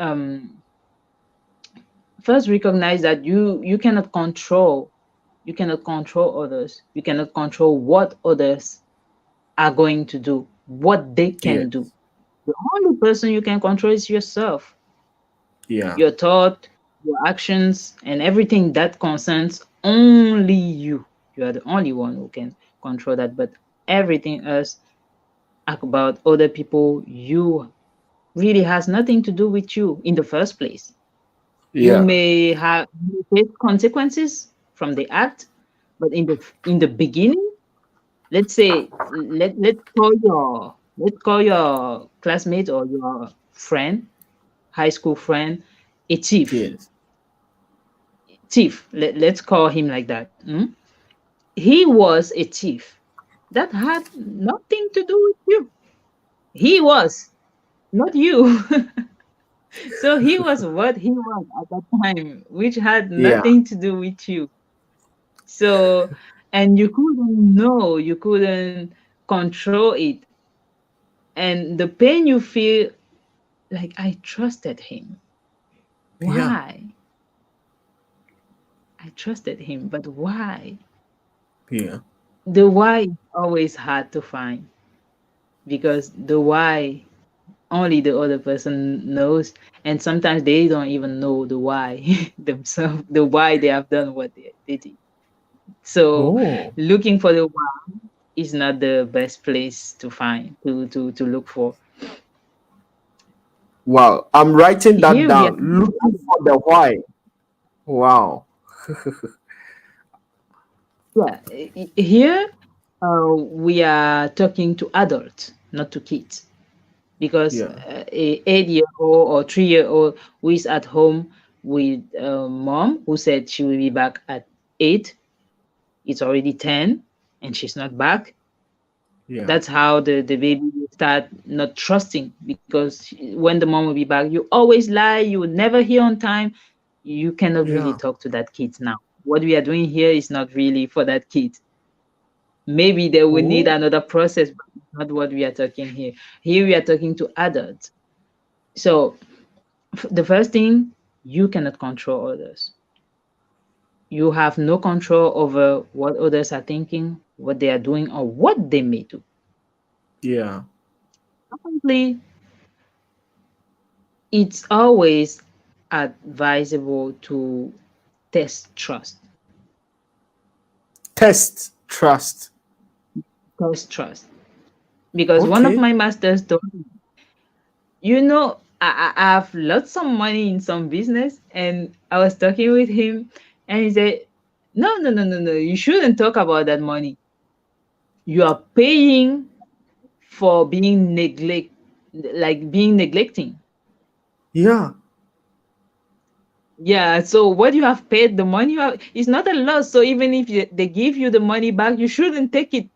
first recognize that you cannot control others. You cannot control what others are going to do, what they yeah, can do. The only person you can control is yourself. yeah, Your thought, your actions, and everything that concerns only you. You are the only one who can control that. But everything else about other people, you really has nothing to do with you in the first place. You yeah, may have you face consequences from the act, but in the beginning, let's say let's call your classmate or your friend, high school friend, a thief. yes, Let's call him like that. He was a thief. That had nothing to do with you. He was, not you. So he was what he was at that time, which had yeah, nothing to do with you. So, and you couldn't know, you couldn't control it. And the pain you feel, like, I trusted him. yeah, Why? I trusted him, but why? yeah. The why is always hard to find, because the why only the other person knows. And sometimes they don't even know the why themselves, the why they have done what they did. So Oh, looking for the why is not the best place to find to look for. wow. I'm writing that Here we are. down. Looking for the why. Wow. Yeah, here we are talking to adults, not to kids, because Yeah, a 8-year-old or 3-year-old who is at home with mom who said she will be back at 8, it's already 10 and she's not back. yeah, That's how the baby will start not trusting, because when the mom will be back, you always lie, you will never hear on time. You cannot really yeah. talk to that kid now. What we are doing here is not really for that kid. Maybe they will need Oh, another process, but it's not what we are talking here. Here we are talking to adults. So the first thing, you cannot control others. You have no control over what others are thinking, what they are doing, or what they may do. yeah, Secondly, it's always advisable to test trust. Test trust. Test trust. Because one of Okay. my masters told me, I've lost some money in some business, and I was talking with him, and he said, no, no, no, no, no, you shouldn't talk about that money. You are paying for being being neglecting. Yeah. Yeah, so what you have paid, the money you have, it's not a loss. So even if they give you the money back, you shouldn't take it,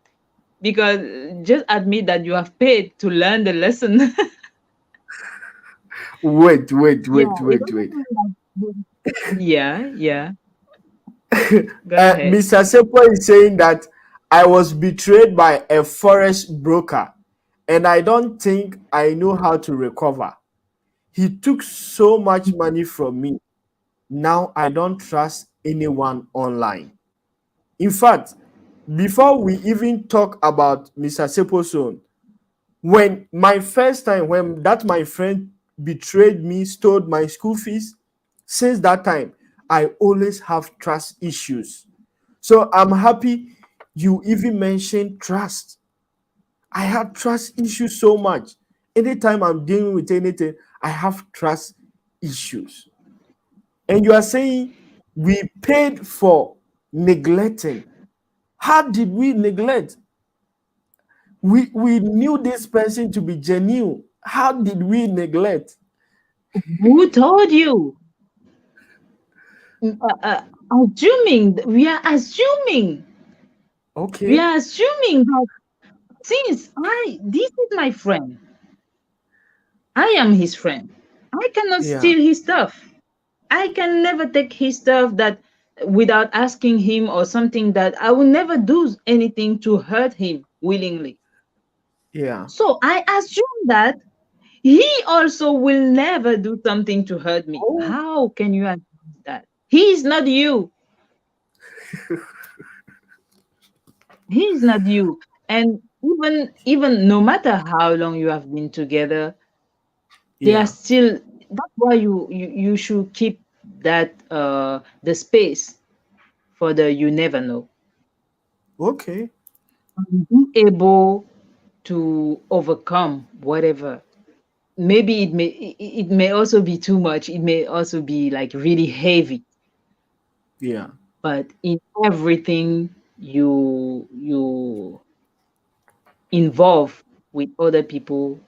because just admit that you have paid to learn the lesson. Wait, wait, Yeah, wait, it wait, doesn't wait. mean yeah, yeah. Go ahead. Mr. Sepo is saying that I was betrayed by a forest broker and I don't think I know how to recover. He took so much money from me. Now I don't trust anyone online. In fact, before we even talk about Mr. Sepo's own, when my first time, when that my friend betrayed me, stole my school fees, since that time, I always have trust issues. So I'm happy you even mentioned trust. I have trust issues so much. Anytime I'm dealing with anything, I have trust issues. And you are saying we paid for neglecting. How did we neglect? We knew this person to be genuine. How did we neglect? Who told you? Assuming, we Okay. are assuming that since this is my friend, I am his friend. I cannot Yeah. steal his stuff. I can never take his stuff that without asking him, or something that I will never do anything to hurt him willingly. Yeah. So I assume that he also will never do something to hurt me. Oh. How can you assume that? He is not you. He is not you. And even no matter how long you have been together, they are Yeah. still, that's why you should keep that the space for the you never know. Okay. Be able to overcome whatever. Maybe it may also be too much. It may also be like really heavy. Yeah. But in everything you involve with other people,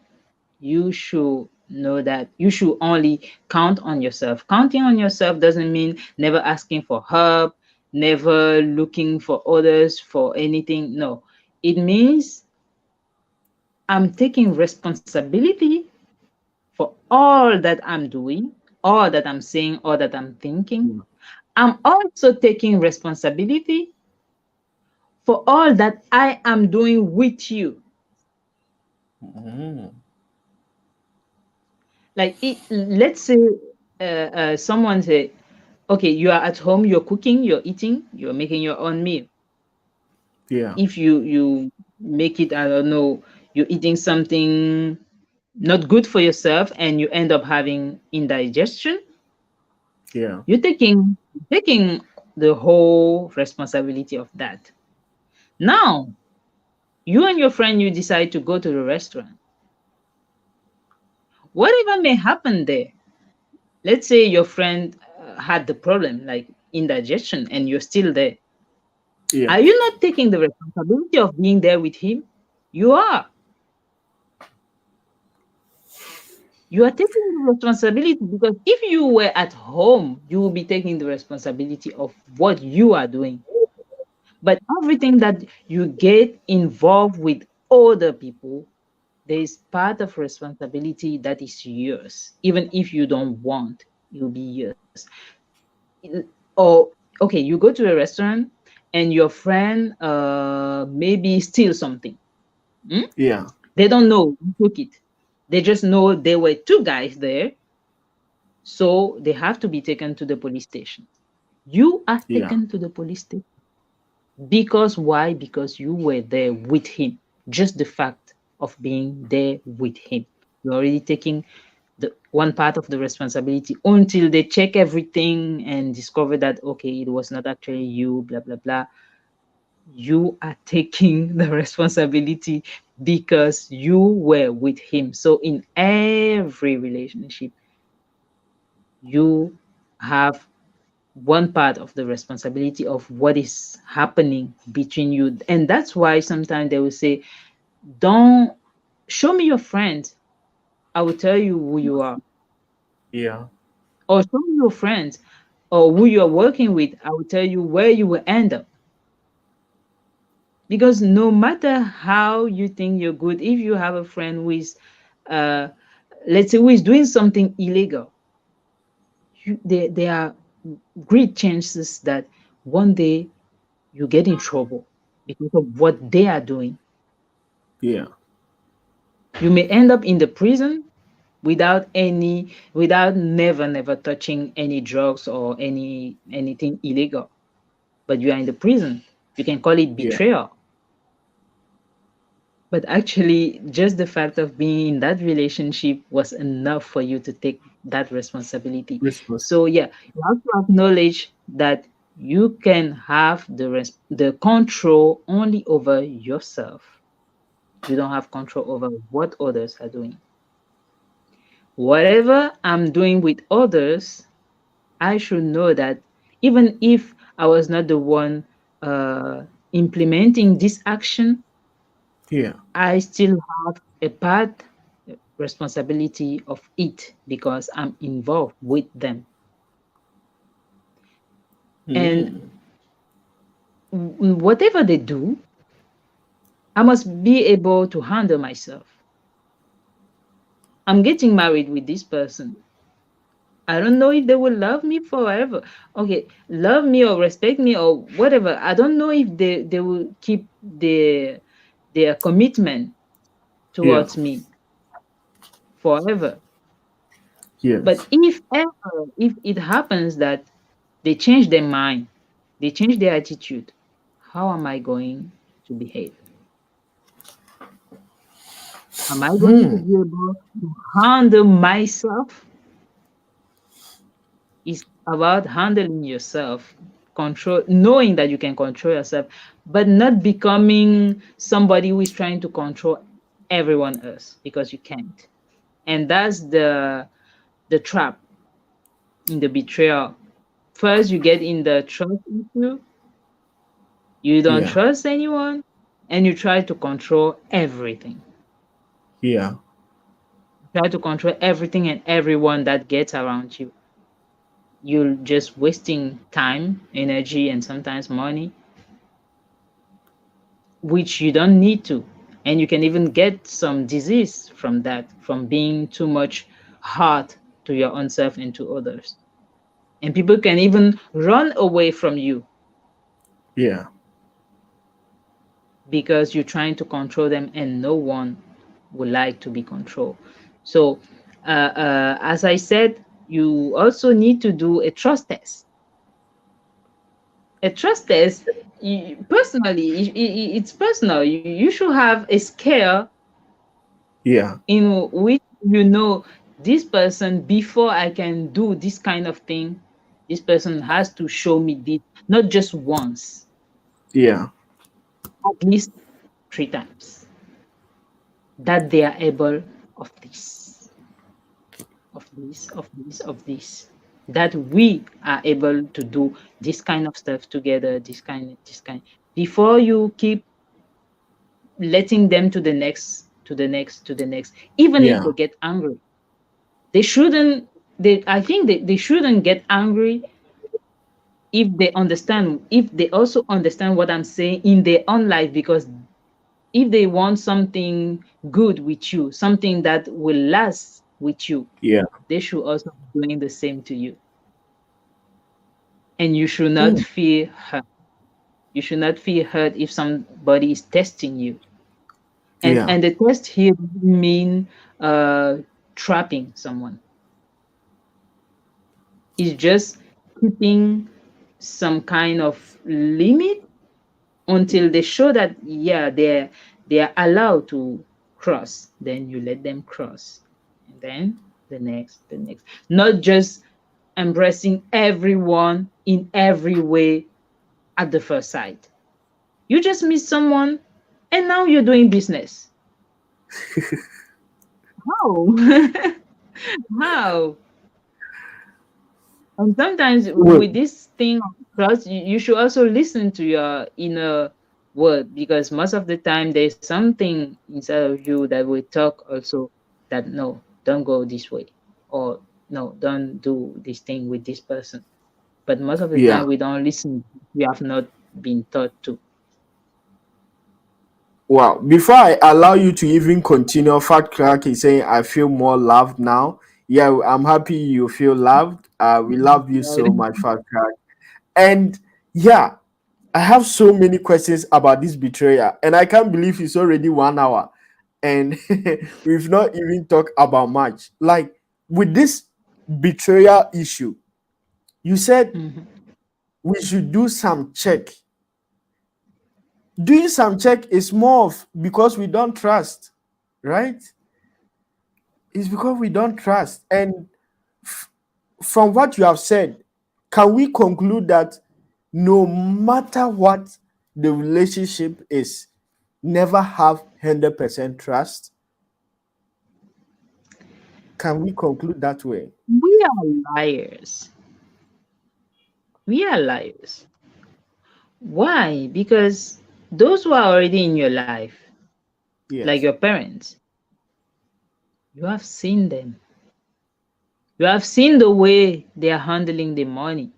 you should know that you should only count on yourself. Counting on yourself doesn't mean never asking for help, never looking for others for anything. No, it means I'm taking responsibility for all that I'm doing, all that I'm saying, all that I'm thinking. Yeah. I'm also taking responsibility for all that I am doing with you. Mm. Like, let's say someone say, okay, you are at home, you're cooking, you're eating, you're making your own meal. Yeah. If you make it, I don't know, you're eating something not good for yourself, and you end up having indigestion, Yeah. you're taking the whole responsibility of that. Now, you and your friend, you decide to go to the restaurant. Whatever may happen there, let's say your friend had the problem like indigestion, and you're still there. Yeah. Are you not taking the responsibility of being there with him? You are. You are taking the responsibility, because if you were at home, you will be taking the responsibility of what you are doing. But everything that you get involved with other people, there is part of responsibility that is yours. Even if you don't want, it will be yours. Or okay, you go to a restaurant, and your friend maybe steal something. Hmm? Yeah. They don't know who took it. They just know there were two guys there, so they have to be taken to the police station. You are Yeah. taken to the police station because why? Because you were there with him. Just the fact of being there with him, you're already taking the one part of the responsibility until they check everything and discover that okay, it was not actually you, blah blah blah. You are taking the responsibility because you were with him. So in every relationship, you have one part of the responsibility of what is happening between you. And that's why sometimes they will say, don't show me your friends, I will tell you who you are. Yeah. Or show me your friends or who you are working with, I will tell you where you will end up. Because no matter how you think you're good, if you have a friend who is, uh, let's say, who is doing something illegal, there are great chances that one day you get in trouble because of what they are doing. Yeah. You may end up in the prison without never touching any drugs or anything illegal, but you are in the prison. You can call it Yeah. betrayal. But actually, just the fact of being in that relationship was enough for you to take that responsibility. Response. So yeah, you have to acknowledge that you can have the control only over yourself. You don't have control over what others are doing. Whatever I'm doing with others, I should know that even if I was not the one implementing this action, Yeah. I still have a part responsibility of it because I'm involved with them. And Mm. whatever they do, I must be able to handle myself. I'm getting married with this person. I don't know if they will love me forever. Okay, love me or respect me or whatever. I don't know if they will keep their commitment Yeah. towards me forever. But Yes. if it happens that they change their mind, they change their attitude, how am I going to behave? Am I going to Hmm. be able to handle myself? It's about handling yourself, control, knowing that you can control yourself, but not becoming somebody who is trying to control everyone else because you can't. And that's the trap in the betrayal. First, you get in the trust issue, you don't Yeah. trust anyone, and you try to control everything. Yeah. Try to control everything and everyone that gets around you. You're just wasting time, energy, and sometimes money, which you don't need to. And you can even get some disease from that, from being too much hard to your own self and to others. And people can even run away from you Yeah. because you're trying to control them, and no one would like to be controlled. So, as I said, you also need to do a trust test. A trust test, personally, it's personal. You should have a scale Yeah. in which you know this person, before I can do this kind of thing, this person has to show me this, not just once, Yeah. at least 3 times, that they are able of this, of this, that we are able to do this kind of stuff together, this kind, before you keep letting them to the next, to the next, even if Yeah. they get angry. They shouldn't, I think they shouldn't get angry if they also understand what I'm saying in their own life, because if they want something good with you, something that will last with you, Yeah. they should also be doing the same to you. And you should not Hmm. feel hurt. You should not feel hurt if somebody is testing you. Yeah. And the test here doesn't mean uh trapping someone. It's just keeping some kind of limit until they show that yeah, they're allowed to cross. Then you let them cross. And then the next. Not just embracing everyone in every way at the first sight. You just meet someone and now you're doing business. How? How? And sometimes Well, with this thing of trust, you should also listen to your inner word, because most of the time there's something inside of you that will talk also that no, don't go this way, or no, don't do this thing with this person. But most of the yeah. time we don't listen. We have not been taught to. Well, before I allow you to even continue, Fat Crack is saying, I feel more loved now. Yeah, I'm happy you feel loved. We love you so Right. much, Fat Crack. And yeah, I have so many questions about this betrayal, and I can't believe it's already 1 hour, and we've not even talked about much. Like with this betrayal issue, you said Mhm. we should do some check. Doing some check is more of because we don't trust, right? It's because we don't trust. And from what you have said, can we conclude that no matter what the relationship is, never have 100% trust? Can we conclude that way? We are liars. We are liars. Why? Because those who are already in your life, like Yes. your parents, you have seen them. You have seen the way they are handling the money.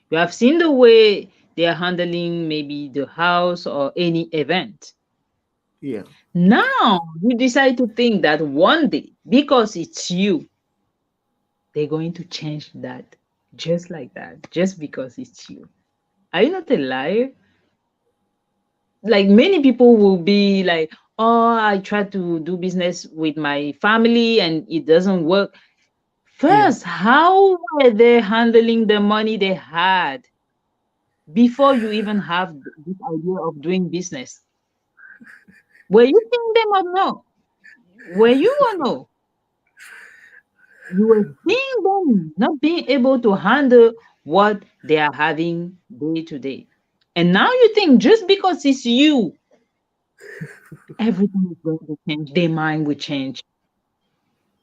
You have seen the way they are handling maybe the house or any event. Yeah. Now you decide to think that one day, because it's you, they're going to change that just like that, just because it's you. Are you not a liar? Like many people will be like, oh, I try to do business with my family and it doesn't work. Yeah. First, how were they handling the money they had before you even have this idea of doing business? Were you seeing them or no? Were you or no? You were seeing them not being able to handle what they are having day to day. And now you think just because it's you, everything is going to change, their mind will change.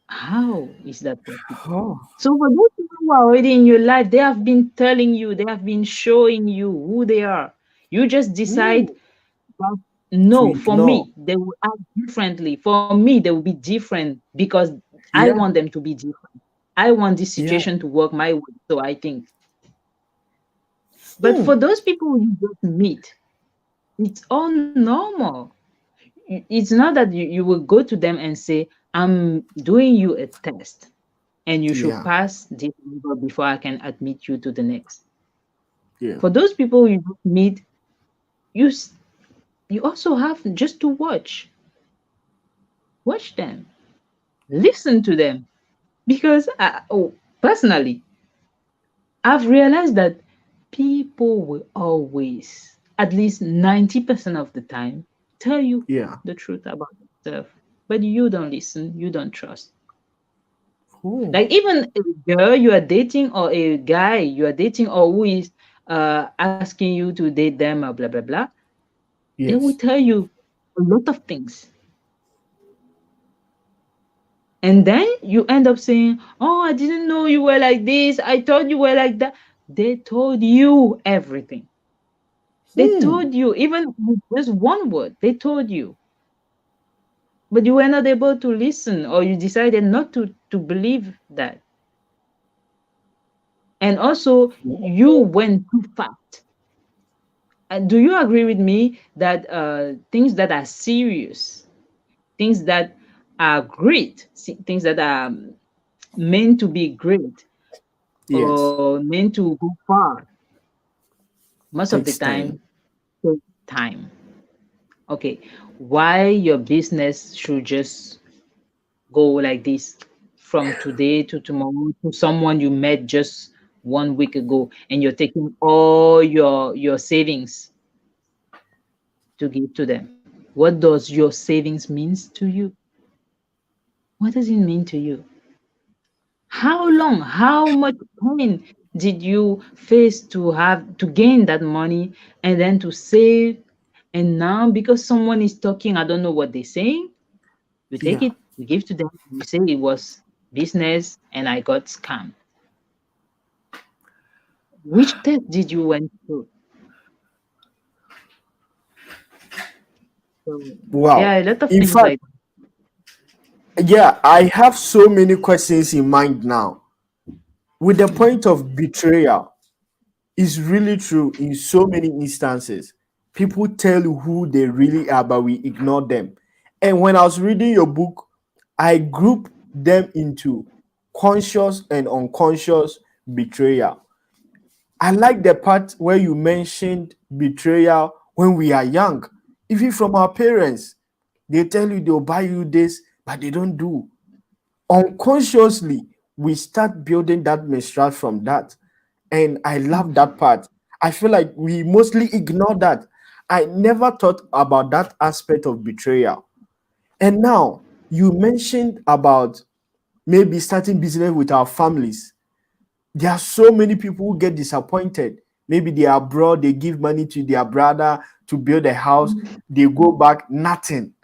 How is that possible? Oh. So for those people who are already in your life, they have been telling you, they have been showing you who they are. You just decide Ooh, that to no, for ignore. me, they will act differently. For me, they will be different because I Yeah. want them to be different. I want this Yeah. situation to work my way. So I think. But Hmm. for those people you just meet, it's all normal. It's not that you will go to them and say, I'm doing you a test and you should Yeah. pass this level before I can admit you to the next. Yeah. For those people you just meet, you s- you also have just to watch them, listen to them, because personally, I've realized that people will always, at least 90% of the time, tell you Yeah. the truth about themselves, but you don't listen, you don't trust. Oh. Like even a girl you are dating or a guy you are dating or who is asking you to date them or blah blah blah, they will Yes. tell you a lot of things. And then you end up saying, oh, I didn't know you were like this. I thought you were like that. They told you everything. They Hmm. told you, even with just one word, they told you. But you were not able to listen, or you decided not to believe that. And also, you went too fast. Do you agree with me that things that are serious, things that are great, things that are meant to be great Yes. or meant to go far, most of the Takes time. time take time. Okay, why your business should just go like this from today to tomorrow to someone you met just 1 week ago and you're taking all your savings to give to them? What does your savings means to you? What does it mean to you? How long, how much pain did you face to have to gain that money and then to save? And now, because someone is talking, I don't know what they're saying, you take Yeah, it, you give to them, you say it was business and I got scammed. Which test did you went through? So there wow. are a lot of In things fact, like yeah, I have so many questions in mind now. With the point of betrayal, is really true in so many instances. People tell you who they really are, but we ignore them. And when I was reading your book, I grouped them into conscious and unconscious betrayal. I like the part where you mentioned betrayal when we are young, even from our parents. They tell you they'll buy you this, but they don't do. Unconsciously, we start building that mistrust from that. And I love that part. I feel like we mostly ignore that. I never thought about that aspect of betrayal. And now you mentioned about maybe starting business with our families. There are so many people who get disappointed. Maybe they are abroad, they give money to their brother to build a house, they go back, nothing.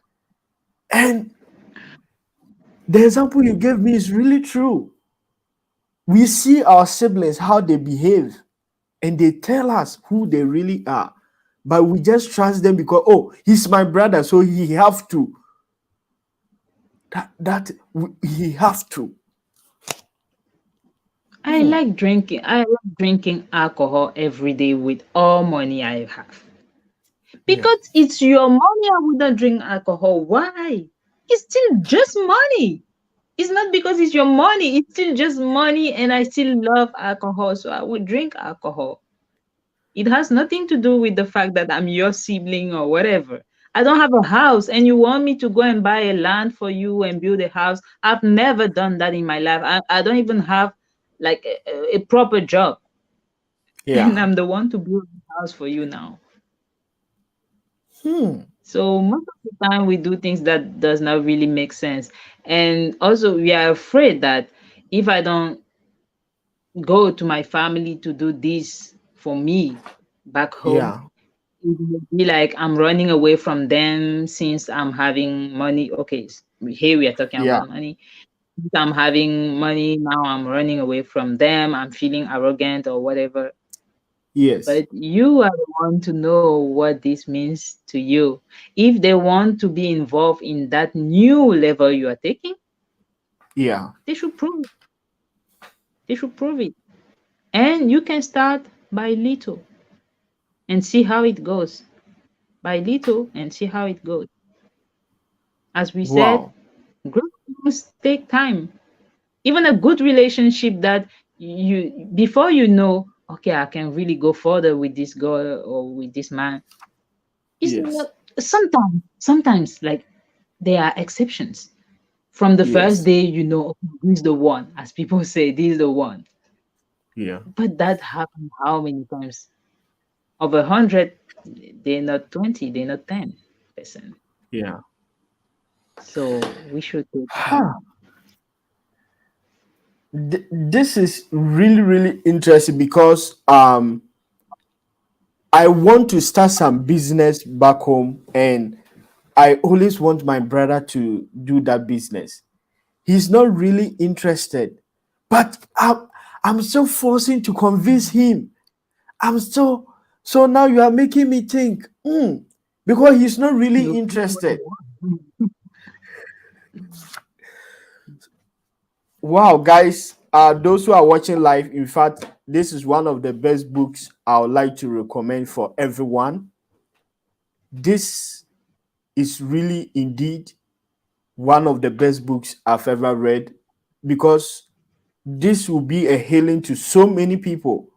And the example you gave me is really true. We see our siblings, how they behave, and they tell us who they really are. But we just trust them because, oh, he's my brother, so he have to. He have to. I like drinking. I like drinking alcohol every day with all money I have. Yeah. Because it's your money, I would not drink alcohol. Why? It's still just money. It's not because it's your money, it's still just money, and I still love alcohol, so I would drink alcohol. It has nothing to do with the fact that I'm your sibling or whatever. I don't have a house, and you want me to go and buy a land for you and build a house. I've never done that in my life. I don't even have like a proper job, and Yeah. I'm the one to build a house for you now. Hmm. So most of the time we do things that does not really make sense. And also we are afraid that if I don't go to my family to do this for me back home, Yeah. it will be like I'm running away from them since I'm having money. Okay, here we are talking Yeah. about money. Since I'm having money now, I'm running away from them. I'm feeling arrogant or whatever. Yes. But you are the one to know what this means to you. If they want to be involved in that new level you are taking, Yeah. they should prove it. They should prove it. And you can start by little and see how it goes. By little and see how it goes. As we said, Wow. growth must take time. Even a good relationship that you before you know, okay, I can really go further with this girl or with this man. It's Yes. not sometimes like there are exceptions. From the first Yes. day, you know, okay, this is the one, as people say, this is the one. Yeah. But that happened how many times? Of 100, they're not 20, they're not 10%. Yeah. So we should take Huh. time. This is really, really interesting because I want to start some business back home, and I always want my brother to do that business. He's not really interested, but I'm still forcing to convince him. I'm still, so now you are making me think, because he's not really You do what you interested. want. Wow, guys, those who are watching live, in fact, this is one of the best books I would like to recommend for everyone. This is really indeed one of the best books I've ever read, because this will be a healing to so many people.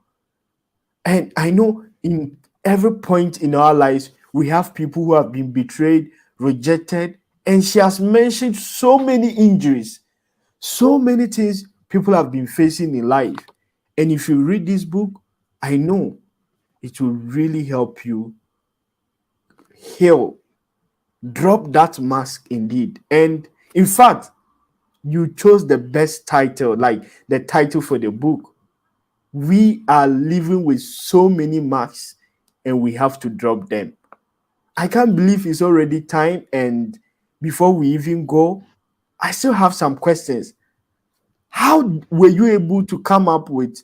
And I know in every point in our lives, we have people who have been betrayed, rejected, and she has mentioned so many injuries, so many things people have been facing in life. And if you read this book, I know it will really help you heal, drop that mask indeed. And in fact, you chose the best title, like the title for the book. We are living with so many marks and we have to drop them. I can't believe it's already time. And before we even go, I still have some questions. How were you able to come up with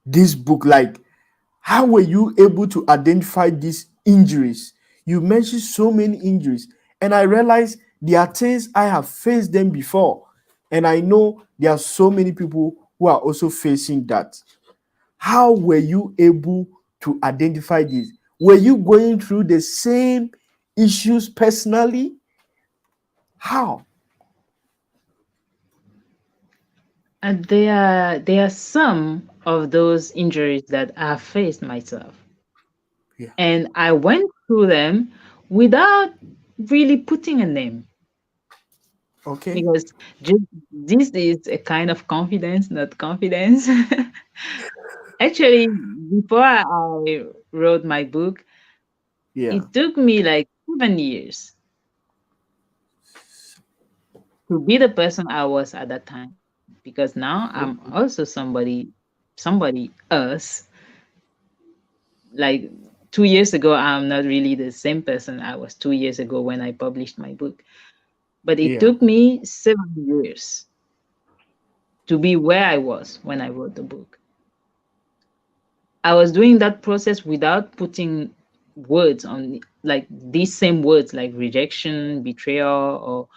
this book? Like, how were you able to identify these injuries? You mentioned so many injuries, and I realized there are things I have faced them before, and I know there are so many people who are also facing that. How were you able to identify this? Were you going through the same issues personally? How? And there are some of those injuries that I faced myself. Yeah. And I went through them without really putting a name, Okay. because just, this is a kind of confidence, not confidence. Actually, before I wrote my book, Yeah. it took me like 7 years to be the person I was at that time. Because now I'm also somebody else. Like 2 years ago, I'm not really the same person I was 2 years ago when I published my book. But it Yeah. took me 7 years to be where I was when I wrote the book. I was doing that process without putting words on, like these same words, like rejection, betrayal, or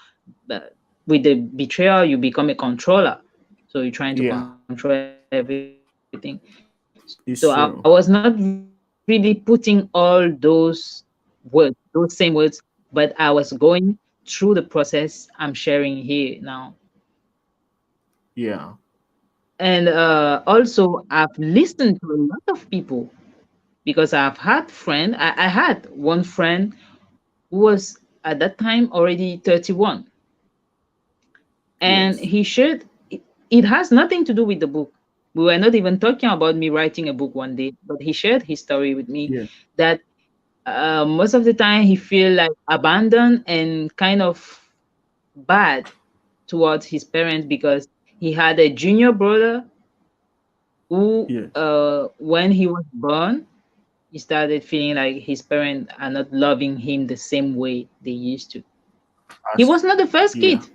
with the betrayal, you become a controller. So you're trying to Yeah. control everything. So I was not really It's putting true. all those words, those same words, but I was going through the process I'm sharing here now. Yeah. And also, I've listened to a lot of people, because I had one friend who was at that time already 31, and Yes. he shared it has nothing to do with the book. We were not even talking about me writing a book one day, but he shared his story with me, Yeah. that most of the time he feel like abandoned and kind of bad towards his parents, because he had a junior brother who, Yes. when he was born, he started feeling like his parents are not loving him the same way they used to. He As was not the first yeah. kid,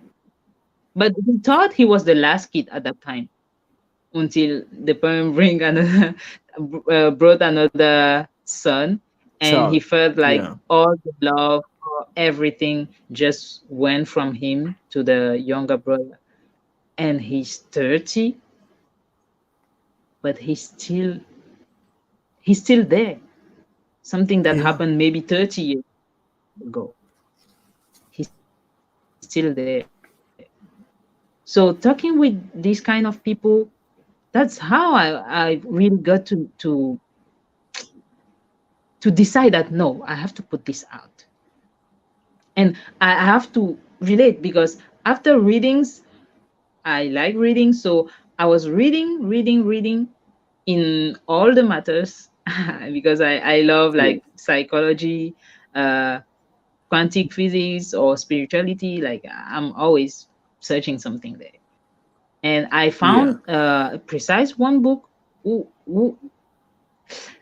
but he thought he was the last kid at that time, until the parent brought another son, and he Child. felt like Yeah. all the love, everything just went from him to the younger brother. And he's 30, but he's still there. Something that Yeah. happened maybe 30 years ago, he's still there. So talking with these kind of people, that's how I really got to decide that no, I have to put this out. And I have to relate, because after readings, I like reading. So I was reading in all the matters, because I love Yeah. like psychology, uh, quantic physics, or spirituality. Like I'm always searching something there. And I Yeah. found a precise one book who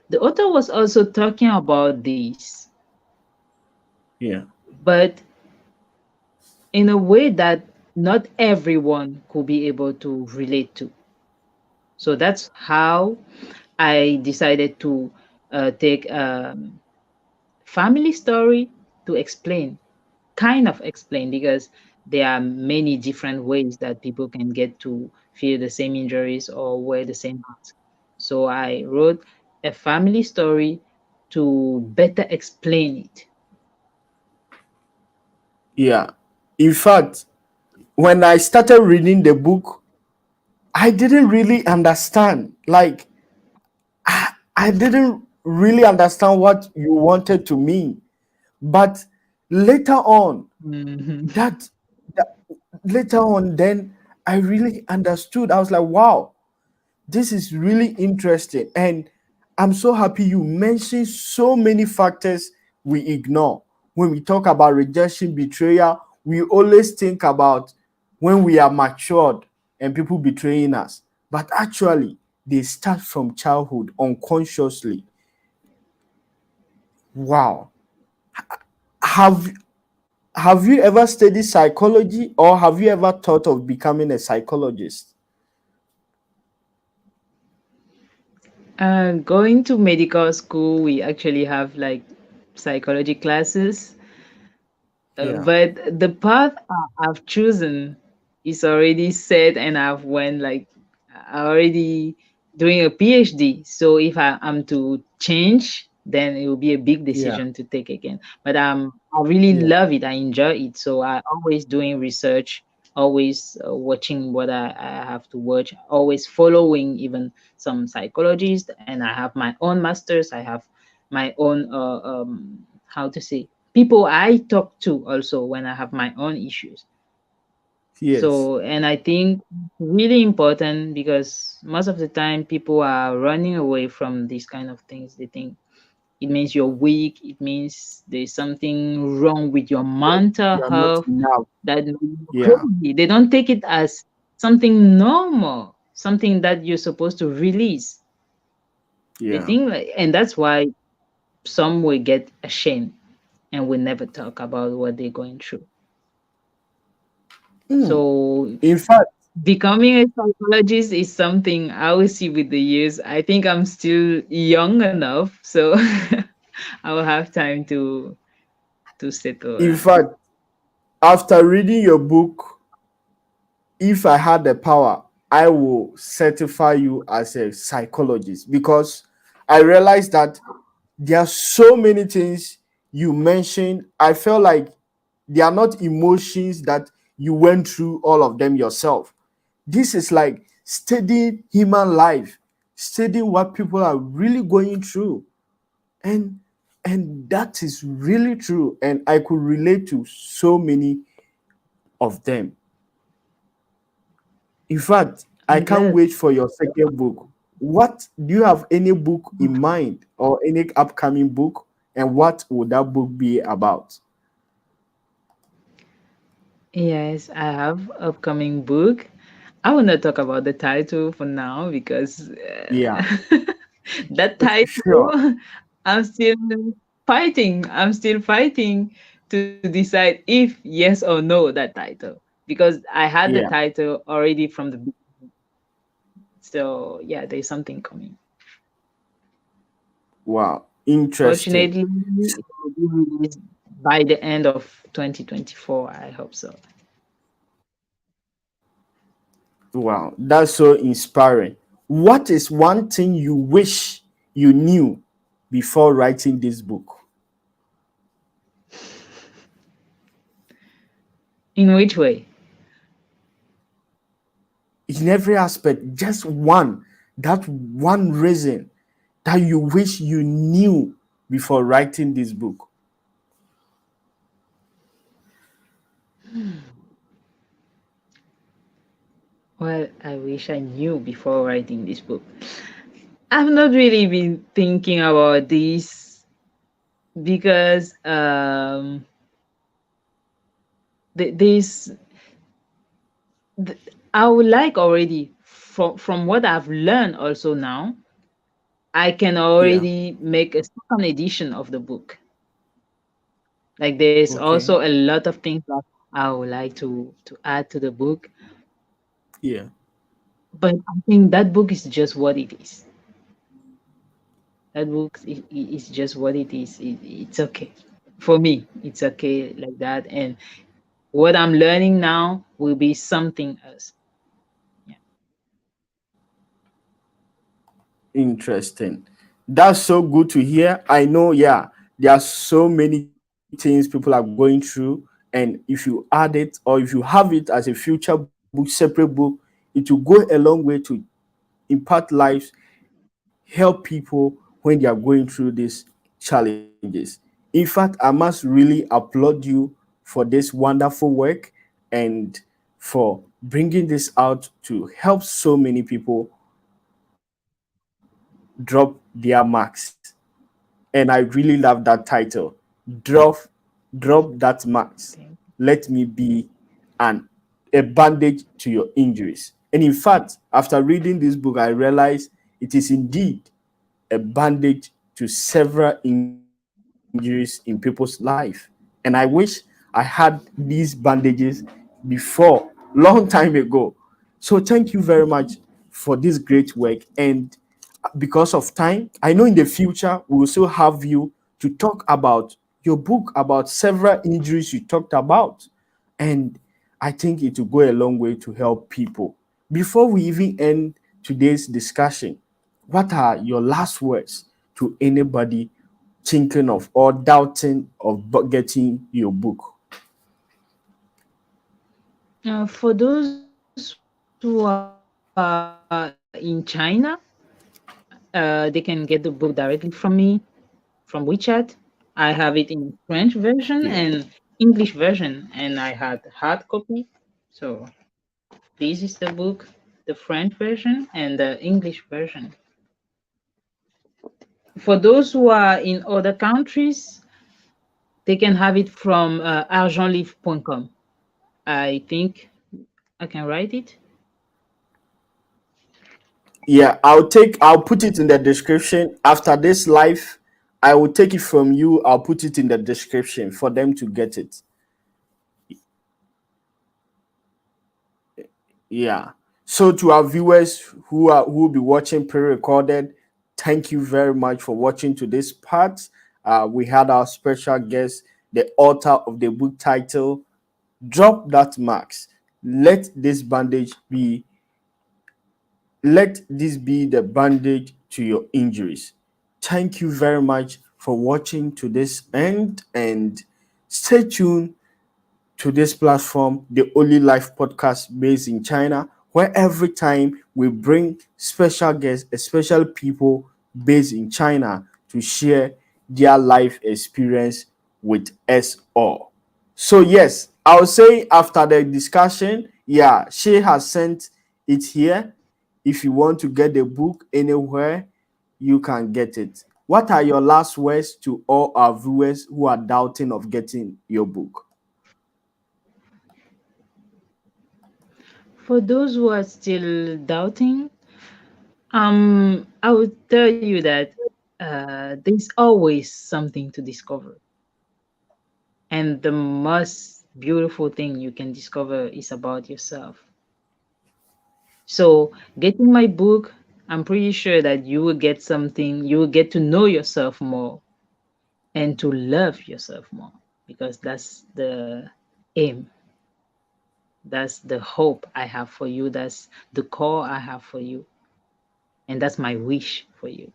the author was also talking about this, Yeah. but in a way that not everyone could be able to relate to. So that's how I decided to take family story to explain, kind of explain, because there are many different ways that people can get to feel the same injuries or wear the same mask. So I wrote a family story to better explain it. Yeah. In fact, when I started reading the book, I didn't really understand. Like, I didn't really understand what you wanted to mean. But later on, Mhm. that, that later on, then I really understood. I was like, wow, this is really interesting. And I'm so happy you mentioned so many factors we ignore. When we talk about rejection, betrayal, we always think about when we are matured and people betraying us. But actually, they start from childhood unconsciously. Wow. Have have you ever studied psychology, or have you ever thought of becoming a psychologist? Going to medical school, we actually have like psychology classes. Yeah. But the path I've chosen is already set, and I've went like I already doing a PhD. So if am to change, then it will be a big Yeah. decision to take again. But I really Yeah. love it. I enjoy it. So I always doing research, always watching what I have to watch, always following even some psychologists, and I have my own masters. I have my own how to say, people I talk to also when I have my own issues. Yes. So, and I think really important because most of the time people are running away from these kind of things. They think it means you're weak, it means there's something wrong with your mental You are not health, enough. that you're Yeah. crazy. They don't take it as something normal, something that you're supposed to release. They Yeah. think like, and that's why some will get ashamed and will never talk about what they're going through. Mm. So In fact, becoming a psychologist is something I will see with the years. I think I'm still young enough, so I will have time to settle in down. fact, after reading your book, if I had the power, I will certify you as a psychologist, because I realized that there are so many things you mentioned. I felt like they are not emotions that you went through all of them yourself. This is like studying human life, studying what people are really going through. And that is really true. And I could relate to so many of them. In fact, I I'm can't glad. wait for your second book. What do you have any book in mind, or any upcoming book? And what would that book be about? Yes, I have upcoming book. I will not talk about the title for now because Yeah, that title sure. I'm still fighting. I'm still fighting to decide if yes or no that title, because I had the Yeah. title already from the beginning. So yeah, there's something coming. Wow. Interesting. Fortunately, it will be released by the end of 2024. I hope so. Wow. That's so inspiring. What is one thing you wish you knew before writing this book? In which way? In every aspect, just one. That one reason that you wish you knew before writing this book. Well, I wish I knew before writing this book. I've not really been thinking about this because this th- I would like already from what I've learned also now. I can Yeah. already make a second edition of the book. Like there's Okay. also a lot of things that I would like to add to the book, Yeah. but I think that book is just what it is. That book is just what it is. It's okay for me. It's okay like that, and what I'm learning now will be something else. Yeah. Interesting. That's so good to hear. I know, yeah, there are so many things people are going through. And if you add it, or if you have it as a future book, separate book, it will go a long way to impact lives, help people when they are going through these challenges. In fact, I must really applaud you for this wonderful work, and for bringing this out to help so many people drop their marks. And I really love that title. Drop drop that marks. Okay. Let me be an a bandage to your injuries. And in fact, after reading this book, I realized it is indeed a bandage to several injuries in people's life. And I wish I had these bandages before, long time ago. So thank you very much for this great work. And because of time, I know in the future we will still have you to talk about your book, about several injuries you talked about. And I think it will go a long way to help people. Before we even end today's discussion, what are your last words to anybody thinking of or doubting of getting your book? For those who are in China, they can get the book directly from me from WeChat. I have it in French version and Yeah. English version, and I had hard copy. So this is the book, the French version and the English version. For those who are in other countries, they can have it from argentlivre.com. I think I can write it. Yeah, I'll put it in the description after this live. I will take it from you. I'll put it in the description for them to get it. Yeah. So to our viewers who will be watching pre-recorded, thank you very much for watching to this part. We had our special guest, the author of the book title, Drop That Marks. Let this bandage be Let this be the bandage to your injuries. Thank you very much for watching to this end and stay tuned to this platform, the Only Life podcast based in China, where every time we bring special guests, special people based in China to share their life experience with us all. So, yes, I'll say after the discussion, yeah, she has sent it here. If you want to get the book anywhere, you can get it. What are your last words to all our viewers who are doubting of getting your book? For those who are still doubting, I would tell you that there's always something to discover. And the most beautiful thing you can discover is about yourself. So, getting my book, I'm pretty sure that you will get something, you will get to know yourself more and to love yourself more because that's the aim. That's the hope I have for you. That's the call I have for you. And that's my wish for you.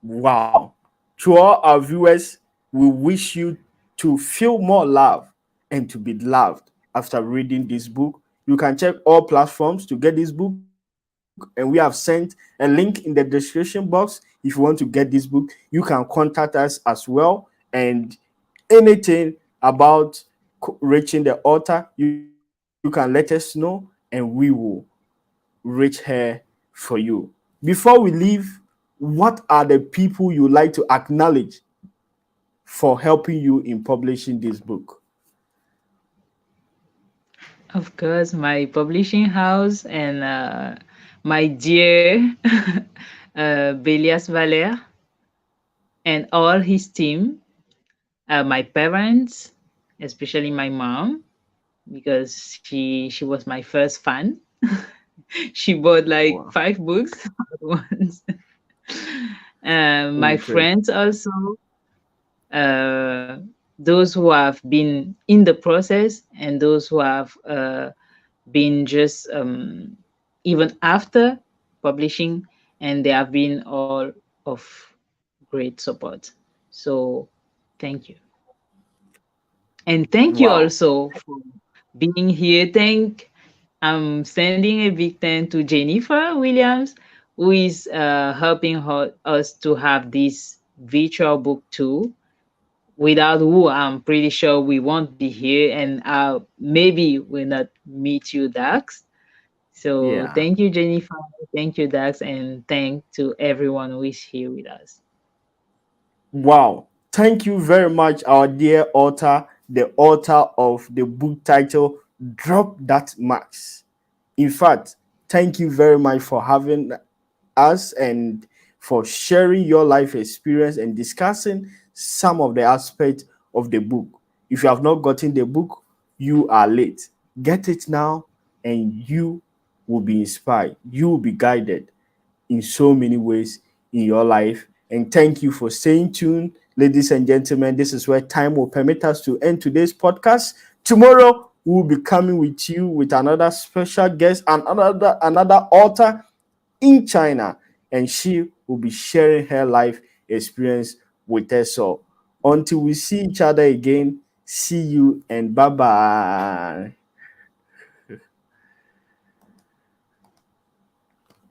Wow. To all our viewers, we wish you to feel more love and to be loved after reading this book. You can check all platforms to get this book, and we have sent a link in the description box. If you want to get this book, you can contact us as well. And anything about reaching the author, you can let us know, and we will reach her for you. Before we leave, what are the people you like to acknowledge for helping you in publishing this book? Of course, my publishing house and my dear Belias Valer and all his team, my parents, especially my mom, because she was my first fan. She bought like Wow. 5 books at once. My Okay. friends also, uh, those who have been in the process and those who have been just even after publishing, and they have been all of great support. So thank you. And thank you Wow. also for being here. I'm sending a big thank to Jennifer Williams, who is helping us to have this virtual book too. Without who, I'm pretty sure we won't be here, and maybe we'll not meet you, Dax. So Yeah. thank you, Jennifer. Thank you, Dax, and thank to everyone who is here with us. Wow. Thank you very much, our dear author. the author of the book title Drop That Mask. In fact, thank you very much for having us and for sharing your life experience and discussing some of the aspects of the book. If you have not gotten the book, you are late. Get it now, and you will be inspired. You will be guided in so many ways in your life. And thank you for staying tuned, ladies and gentlemen. This is where time will permit us to end today's podcast. Tomorrow, we'll be coming with you with another special guest and another author in China, and she will be sharing her life experience with us all. Until we see each other again, see you and bye bye.